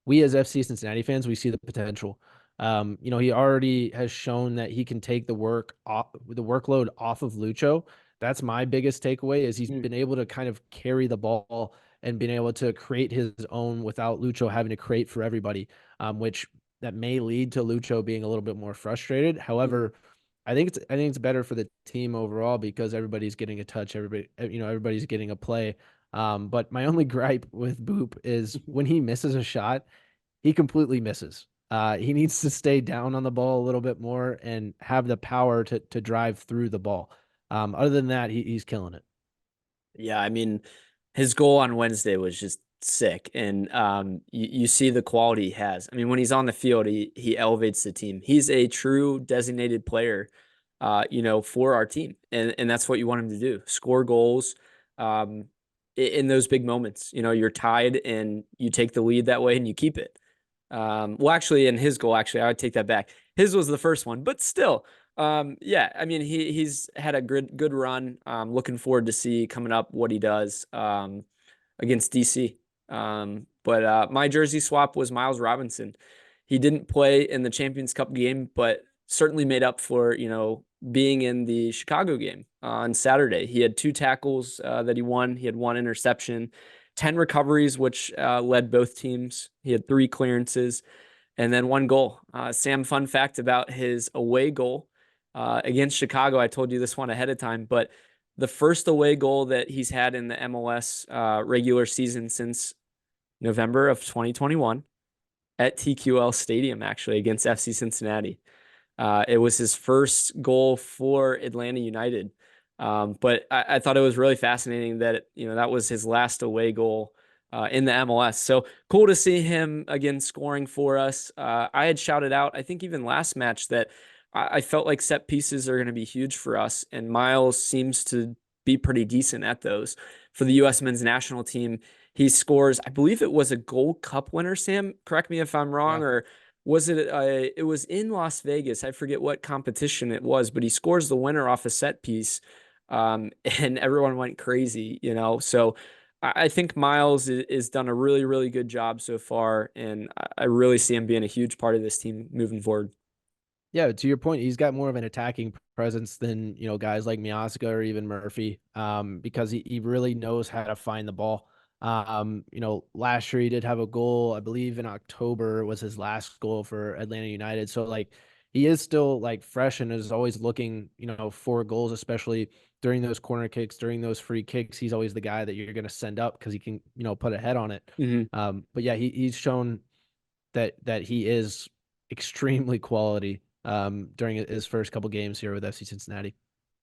We as FC Cincinnati fans, we see the potential. He already has shown that he can take the workload off of Lucho. That's my biggest takeaway, is he's been able to kind of carry the ball and been able to create his own without Lucho having to create for everybody, which that may lead to Lucho being a little bit more frustrated. However, I think it's better for the team overall because everybody's getting a touch, everybody's getting a play. But my only gripe with Boop is when he misses a shot, he completely misses. He needs to stay down on the ball a little bit more and have the power to drive through the ball. Other than that, he's killing it.
Yeah, I mean, his goal on Wednesday was just sick, and you see the quality he has. I mean, when he's on the field, he elevates the team. He's a true designated player, for our team, and that's what you want him to do: score goals, in those big moments. You're tied and you take the lead that way, and you keep it. Well, actually, in his goal, I would take that back. His was the first one, but still, yeah, I mean, he's had a good run. Looking forward to see coming up what he does against DC. But my jersey swap was Miles Robinson. He didn't play in the Champions Cup game, but certainly made up for, being in the Chicago game on Saturday. He had 2 tackles that he won. He had 1 interception, 10 recoveries, which led both teams. He had 3 clearances and then 1 goal. Sam, fun fact about his away goal against Chicago. I told you this one ahead of time, but the first away goal that he's had in the MLS regular season since November of 2021 at TQL Stadium, actually, against FC Cincinnati. It was his first goal for Atlanta United. But I thought it was really fascinating that, that was his last away goal in the MLS. So cool to see him again scoring for us. I had shouted out, I think even last match, that I felt like set pieces are going to be huge for us. And Miles seems to be pretty decent at those. For the U.S. men's national team, he scores, I believe it was a Gold Cup winner, Sam. Correct me if I'm wrong, or was it? It was in Las Vegas. I forget what competition it was, but he scores the winner off a set piece, and everyone went crazy. So I think Miles is done a really, really good job so far, and I really see him being a huge part of this team moving forward.
Yeah, to your point, he's got more of an attacking presence than, guys like Miazga or even Murphy, because he really knows how to find the ball. Last year he did have a goal, I believe in October was his last goal for Atlanta United. So like he is still like fresh and is always looking, for goals, especially during those corner kicks, during those free kicks. He's always the guy that you're going to send up because he can, put a head on it. But yeah, he's shown that he is extremely quality during his first couple games here with FC Cincinnati.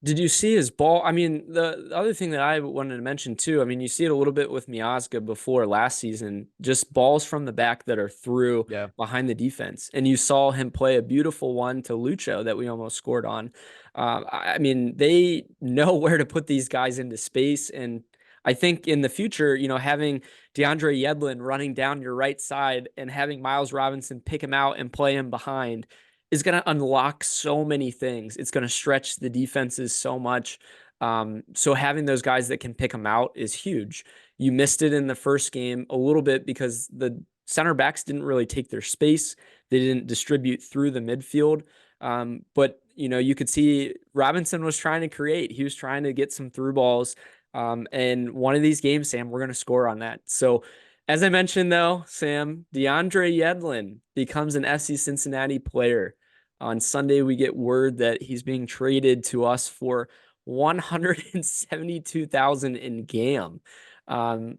Did you see his ball? I mean, the other thing that I wanted to mention too, I mean, you see it a little bit with Miazga before last season, just balls from the back that are through behind the defense. And you saw him play a beautiful one to Lucho that we almost scored on. I mean, they know where to put these guys into space. And I think in the future, having Deandre Yedlin running down your right side and having Miles Robinson pick him out and play him behind is going to unlock so many things. It's going to stretch the defenses so much. So having those guys that can pick them out is huge. You missed it in the first game a little bit because the center backs didn't really take their space. They didn't distribute through the midfield. But, you could see Robinson was trying to create. He was trying to get some through balls. And one of these games, Sam, we're going to score on that. So as I mentioned, though, Sam, Deandre Yedlin becomes an FC Cincinnati player. On Sunday, we get word that he's being traded to us for $172,000 in GAM.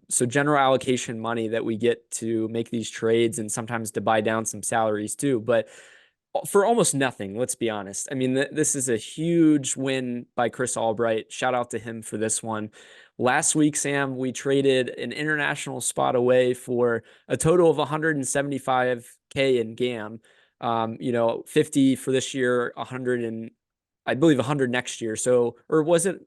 So general allocation money that we get to make these trades and sometimes to buy down some salaries too. But for almost nothing, let's be honest. I mean, this is a huge win by Chris Albright. Shout out to him for this one. Last week, Sam, we traded an international spot away for a total of $175K in GAM. 50 for this year, 100 and I believe 100 next year. So, or was it?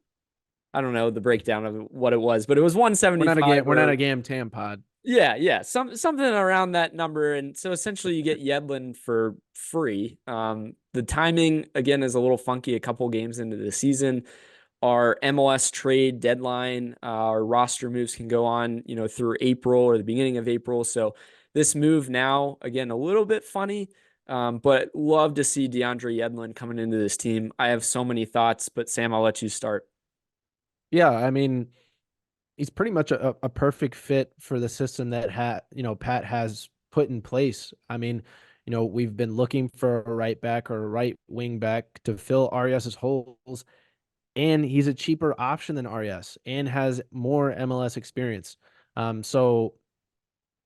I don't know the breakdown of what it was, but it was 175.
We're not a GAM TAM pod.
Yeah. Something around that number. And so essentially you get Yedlin for free. The timing again is a little funky a couple games into the season. Our MLS trade deadline, our roster moves can go on, through April or the beginning of April. So this move now, again, a little bit funny, but love to see Deandre Yedlin coming into this team. I have so many thoughts, but Sam, I'll let you start.
Yeah, I mean, he's pretty much a perfect fit for the system that Pat has put in place. I mean, we've been looking for a right back or a right wing back to fill Arias's holes, and he's a cheaper option than Arias and has more MLS experience. So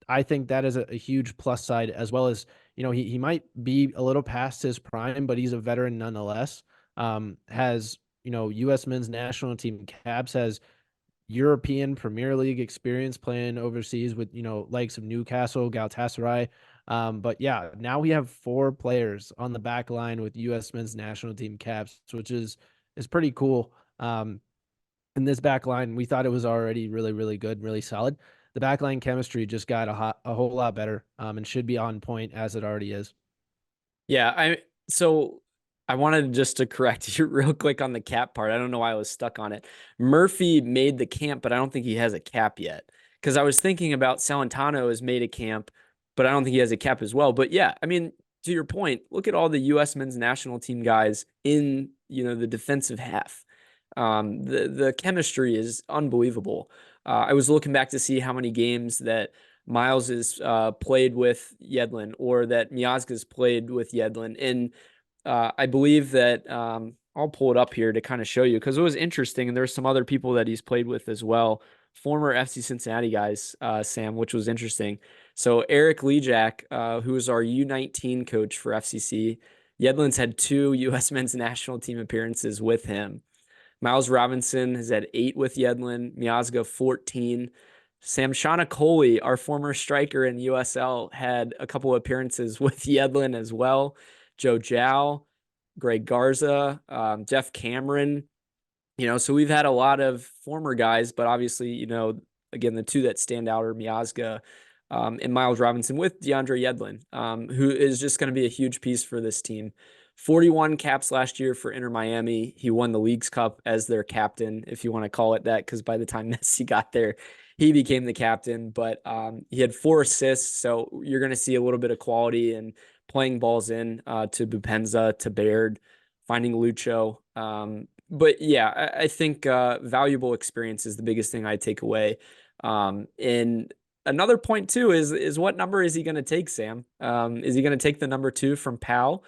I think that is a huge plus side, as well as, he might be a little past his prime, but he's a veteran nonetheless. Has, U.S. men's national team caps, has European Premier League experience playing overseas with, likes of Newcastle, Galatasaray. But yeah, now we have 4 players on the back line with U.S. men's national team caps, which is pretty cool. In this back line, we thought it was already really, really good, really solid. The backline chemistry just got a whole lot better, and should be on point as it already is.
Yeah, so I wanted just to correct you real quick on the cap part. I don't know why I was stuck on it. Murphy made the camp, but I don't think he has a cap yet because I was thinking about Salentano has made a camp, but I don't think he has a cap as well. But yeah, I mean, to your point, look at all the U.S. men's national team guys in, the defensive half. The chemistry is unbelievable. I was looking back to see how many games that Miles has played with Yedlin or that Miazga's played with Yedlin. And I believe that I'll pull it up here to kind of show you because it was interesting. And there's some other people that he's played with as well, former FC Cincinnati guys, Sam, which was interesting. So Eric Lejak, who is our U19 coach for FCC, Yedlin's had 2 U.S. men's national team appearances with him. Miles Robinson has had 8 with Yedlin, Miazga 14. Sam Coley, our former striker in USL, had a couple of appearances with Yedlin as well. Joe Jow, Greg Garza, Jeff Cameron. So we've had a lot of former guys, but obviously, again, the 2 that stand out are Miazga and Miles Robinson with Deandre Yedlin, who is just going to be a huge piece for this team. 41 caps last year for Inter Miami. He won the Leagues Cup as their captain, if you want to call it that, because by the time Messi got there, he became the captain. But he had 4 assists, so you're going to see a little bit of quality and playing balls in to Bupenza, to Baird, finding Lucho. But yeah, I think valuable experience is the biggest thing I take away. And another point too is what number is he going to take, Sam? Is he going to take the number 2 from Pau,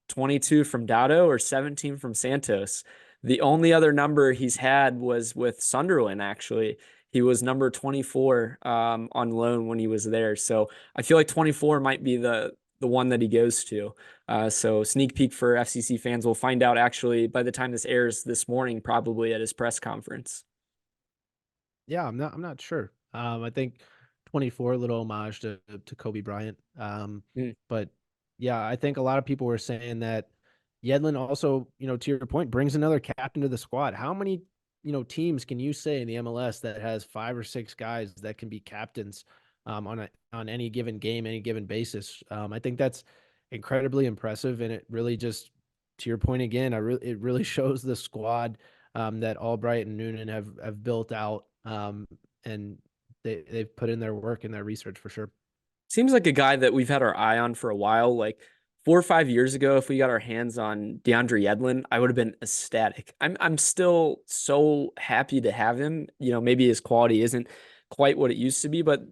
22 from Dado, or 17 from Santos? The only other number he's had was with Sunderland, actually. He was number 24 on loan when he was there. So I feel like 24 might be the one that he goes to. So sneak peek for FCC fans. We'll find out actually by the time this airs this morning, probably at his press conference.
Yeah, I'm not sure. I think 24, a little homage to Kobe Bryant. But yeah, I think a lot of people were saying that Yedlin also, to your point, brings another captain to the squad. How many, teams can you say in the MLS that has 5 or 6 guys that can be captains on any given game, any given basis? I think that's incredibly impressive, and it really just, to your point again, it really shows the squad that Albright and Noonan have built out, and they've put in their work and their research for sure.
Seems like a guy that we've had our eye on for a while. Like 4 or 5 years ago, if we got our hands on Deandre Yedlin, I would have been ecstatic. I'm still so happy to have him. Maybe his quality isn't quite what it used to be, but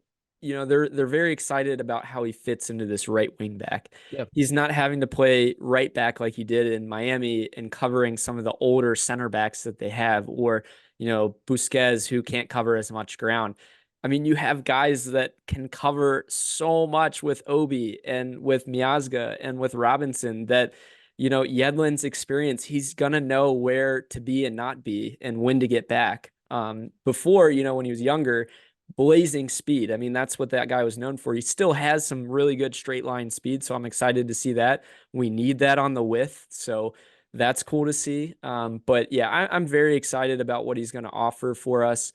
they're very excited about how he fits into this right wing back.
Yeah.
He's not having to play right back like he did in Miami and covering some of the older center backs that they have, or Busquets, who can't cover as much ground. I mean, you have guys that can cover so much with Obi and with Miazga and with Robinson that, Yedlin's experience, he's going to know where to be and not be and when to get back. Before, when he was younger, blazing speed. I mean, that's what that guy was known for. He still has some really good straight line speed, so I'm excited to see that. We need that on the width, so that's cool to see. But yeah, I'm very excited about what he's going to offer for us.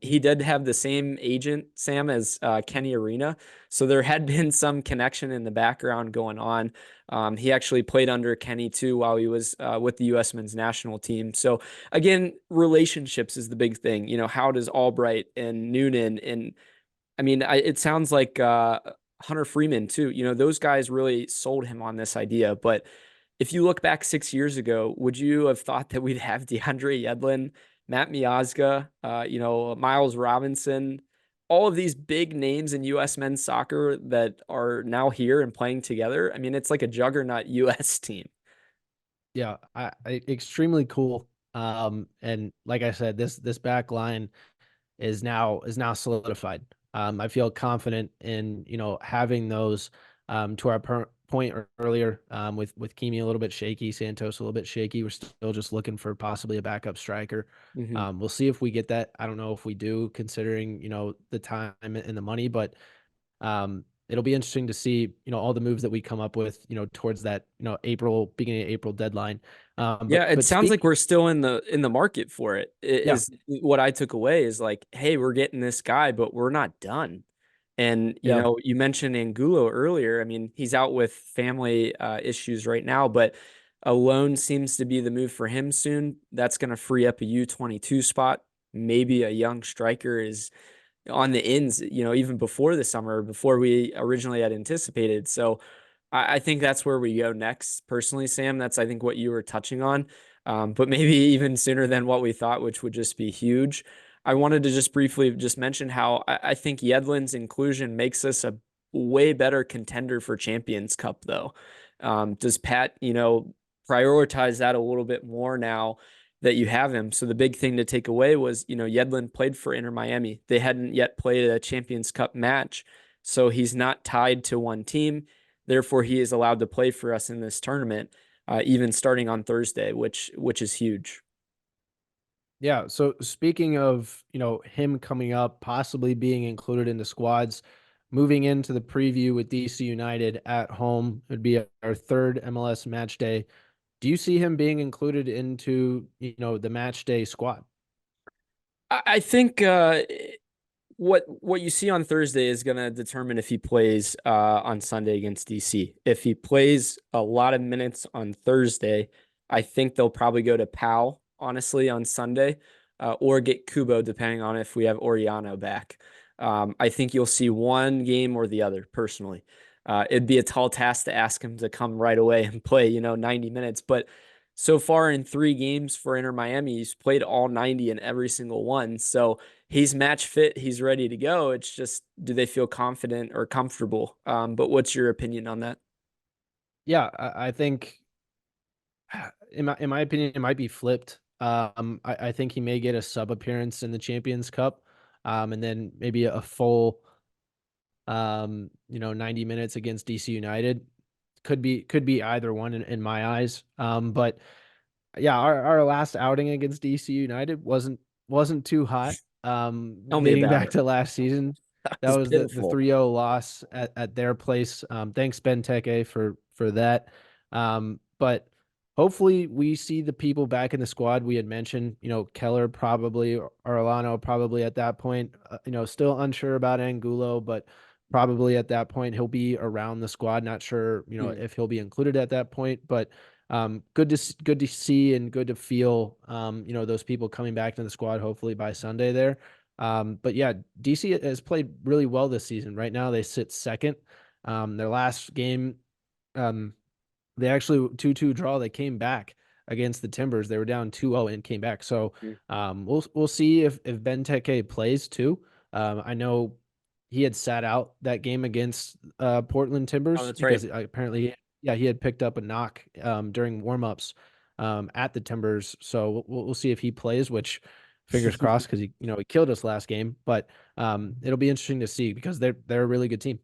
He did have the same agent, Sam, as Kenny Arena. So there had been some connection in the background going on. He actually played under Kenny too while he was with the U.S. men's national team. So again, relationships is the big thing. How does Albright and Noonan, and I mean, it sounds like Hunter Freeman too. Those guys really sold him on this idea. But if you look back 6 years ago, would you have thought that we'd have Deandre Yedlin, Matt Miazga, Miles Robinson, all of these big names in U.S. men's soccer that are now here and playing together? I mean, it's like a juggernaut U.S. team.
Yeah, I extremely cool. And like I said, this back line is now solidified. I feel confident in having those. To our point earlier, with Kimi a little bit shaky, Santos a little bit shaky. We're still just looking for possibly a backup striker. We'll see if we get that. I don't know if we do, considering the time and the money, but it'll be interesting to see all the moves that we come up with towards that beginning of April deadline.
It sounds like we're still in the market for it. Is what I took away is like, hey, we're getting this guy, but we're not done. And, you mentioned Angulo earlier. I mean, he's out with family issues right now, but a loan seems to be the move for him soon. That's going to free up a U22 spot. Maybe a young striker is on the ins, even before the summer, before we originally had anticipated. So I think that's where we go next. Personally, Sam, that's, I think, what you were touching on, but maybe even sooner than what we thought, which would just be huge. I wanted to just briefly just mention how I think Yedlin's inclusion makes us a way better contender for Champions Cup, though. Does Pat, prioritize that a little bit more now that you have him? So the big thing to take away was, Yedlin played for Inter Miami. They hadn't yet played a Champions Cup match, so he's not tied to one team. Therefore, he is allowed to play for us in this tournament, even starting on Thursday, which is huge.
Yeah. So speaking of, him coming up, possibly being included in the squads, moving into the preview with DC United at home, it would be our third MLS match day. Do you see him being included into, the match day squad?
I think what you see on Thursday is going to determine if he plays on Sunday against DC. If he plays a lot of minutes on Thursday, I think they'll probably go to Powell, honestly, on Sunday, or get Kubo, depending on if we have Oriano back. I think you'll see one game or the other, personally. It'd be a tall task to ask him to come right away and play, 90 minutes. But so far in 3 games for Inter Miami, he's played all 90 in every single one. So he's match fit. He's ready to go. It's just, do they feel confident or comfortable? But what's your opinion on that?
Yeah, I think, in my opinion, it might be flipped. I think he may get a sub appearance in the Champions Cup, and then maybe a full, 90 minutes against DC United. Could be either one in my eyes. But yeah, our last outing against DC United wasn't too hot.
Tell me
Dating
about
back
it.
to last season, that
It's
was the
pitiful.
3-0 loss at their place. Thanks Benteke for that. But hopefully we see the people back in the squad we had mentioned. Keller probably, or Orlano probably at that point. Still unsure about Angulo, but probably at that point he'll be around the squad. Not sure, if he'll be included at that point, but good to see and good to feel, those people coming back to the squad hopefully by Sunday there. But yeah, DC has played really well this season. Right now they sit second. Their last game, they actually 2-2 draw. They came back against the Timbers. They were down 2-0 and came back. So we'll see if Benteke plays too. I know he had sat out that game against Portland Timbers
Oh, that's
because
right.
apparently, yeah, he had picked up a knock during warmups at the Timbers. So we'll see if he plays, which fingers crossed, because he killed us last game. But it'll be interesting to see because they're a really good team.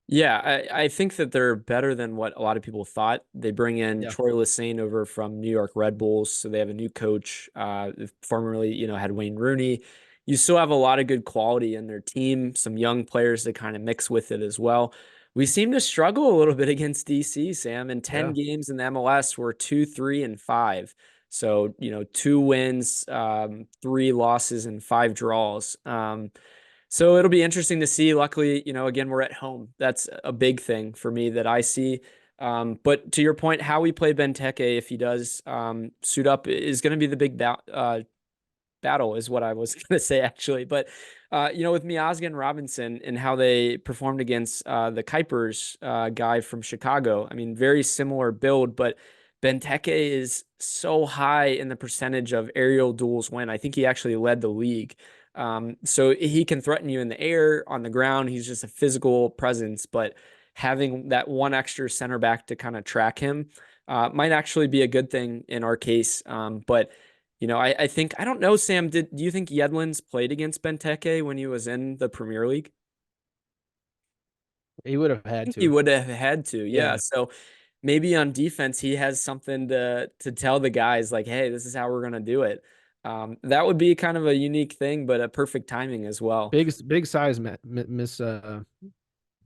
Yeah, I think that they're better than what a lot of people thought. They bring in
Yeah.
Troy Lesesne over from New York Red Bulls, so they have a new coach. Formerly, had Wayne Rooney. You still have a lot of good quality in their team, some young players to kind of mix with it as well. We seem to struggle a little bit against DC, Sam. In 10
Yeah.
games in the MLS, we're 2, 3, and 5. So, 2 wins, 3 losses, and 5 draws. So it'll be interesting to see. Luckily, again, we're at home. That's a big thing for me that I see. But to your point, how we play Benteke, if he does suit up, is going to be the big battle, is what I was going to say, actually. But, with Miazga and Robinson and how they performed against the Kuipers guy from Chicago, I mean, very similar build, but Benteke is so high in the percentage of aerial duels win. I think he actually led the league. So he can threaten you in the air, on the ground. He's just a physical presence, but having that one extra center back to kind of track him might actually be a good thing in our case. But I think, I don't know, Sam, do you think Yedlin's played against Benteke when he was in the Premier League?
He would have
I
had
think he
to.
would have had to, yeah.
Yeah.
So maybe on defense, he has something to tell the guys, like, hey, this is how we're gonna do it. That would be kind of a unique thing, but a perfect timing as well.
Big size miss
Oh,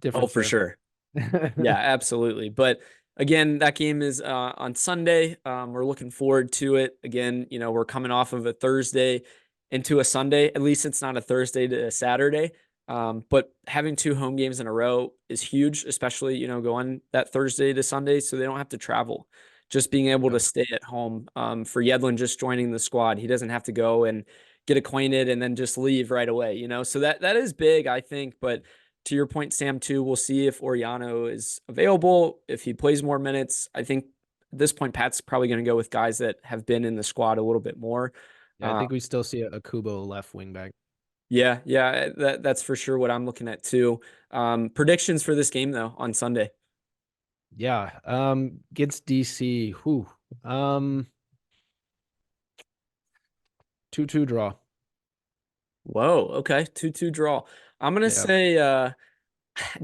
difference
for
there.
sure. Yeah, absolutely. But again, that game is on Sunday. We're looking forward to it. Again, we're coming off of a Thursday into a Sunday. At least it's not a Thursday to a Saturday. But having 2 home games in a row is huge, especially, going that Thursday to Sunday, so they don't have to travel. Just being able to stay at home. For Yedlin just joining the squad, he doesn't have to go and get acquainted and then just leave right away, So that is big, I think. But to your point, Sam, too, we'll see if Oriano is available, if he plays more minutes. I think at this point, Pat's probably going to go with guys that have been in the squad a little bit more.
Yeah, I think we still see a Kubo left wing back.
Yeah, that's for sure what I'm looking at too. Predictions for this game though on Sunday.
Yeah, against DC, 2-2 draw.
Whoa, okay, 2-2 draw. I'm gonna say,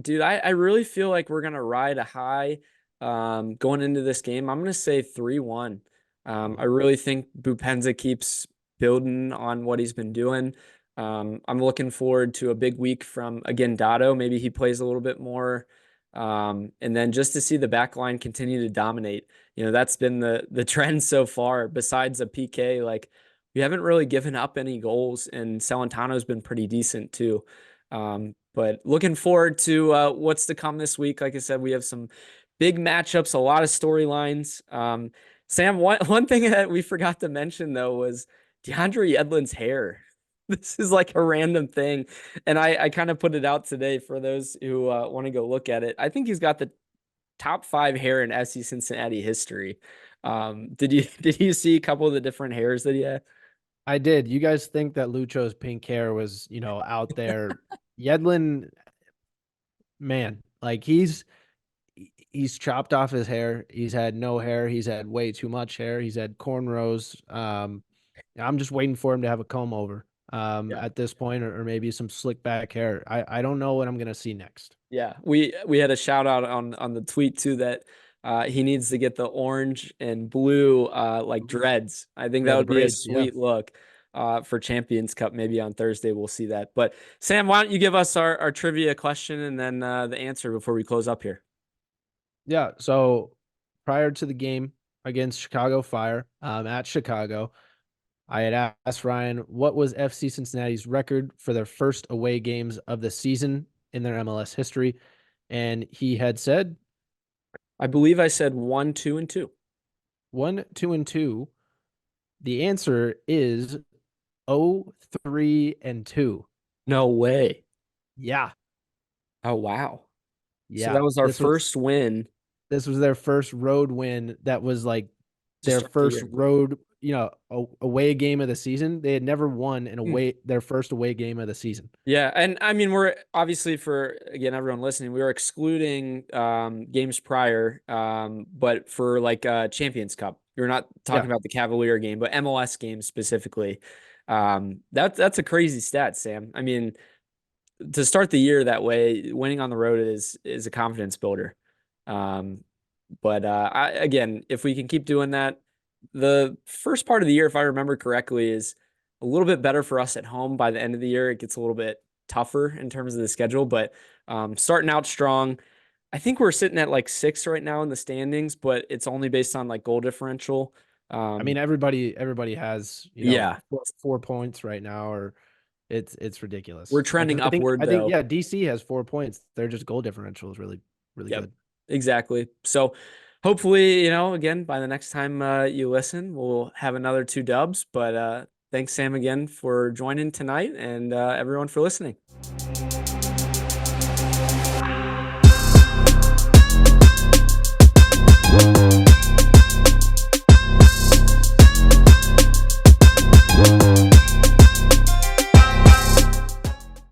dude, I really feel like we're gonna ride a high going into this game. I'm gonna say 3-1. I really think Bupenza keeps building on what he's been doing. I'm looking forward to a big week from, again, Dotto. Maybe he plays a little bit more. And then just to see the back line continue to dominate. That's been the trend so far. Besides a PK, like we haven't really given up any goals, and Celentano's been pretty decent too. But looking forward to what's to come this week. Like I said, we have some big matchups, a lot of storylines. Sam, one thing that we forgot to mention though was Deandre Yedlin's hair. This is like a random thing, and I kind of put it out today for those who want to go look at it. I think he's got the top 5 hair in FC Cincinnati history. Did you see a couple of the different hairs that he had?
I did. You guys think that Lucho's pink hair was, out there? Yedlin, man, like he's chopped off his hair. He's had no hair. He's had way too much hair. He's had cornrows. I'm just waiting for him to have a comb over at this point, or maybe some slick back hair. I don't know what I'm gonna see next.
Yeah, we had a shout out on the tweet too that he needs to get the orange and blue like dreads. I think that would be a sweet look for Champions Cup. Maybe on Thursday we'll see that. But Sam, why don't you give us our trivia question and then the answer before we close up here?
Yeah. So prior to the game against Chicago Fire at Chicago, I had asked Ryan, what was FC Cincinnati's record for their first away games of the season in their MLS history? And he had said,
I believe I said 1-2-2.
1-2-2. The answer is 0-3-2.
No way.
Yeah.
Oh, wow.
Yeah.
So that was our first win.
This was their first road win. That was like their first road, away game of the season. They had never won their first away game of the season.
Yeah. And I mean, we're obviously, for, again, everyone listening, we were excluding games prior, but for like Champions Cup, we're not talking about the Cavalier game, but MLS games specifically. That's a crazy stat, Sam. I mean, to start the year that way, winning on the road is a confidence builder. But again, if we can keep doing that, the first part of the year, if I remember correctly, is a little bit better for us at home. By the end of the year, it gets a little bit tougher in terms of the schedule, but starting out strong. I think we're sitting at like 6 right now in the standings, but it's only based on like goal differential.
I mean, everybody has, 4 points right now, or it's ridiculous.
We're trending upward.
I think DC has 4 points. Their just goal differential is really, really good.
Exactly. So hopefully, again, by the next time you listen, we'll have another 2 dubs. But thanks, Sam, again for joining tonight, and everyone for listening.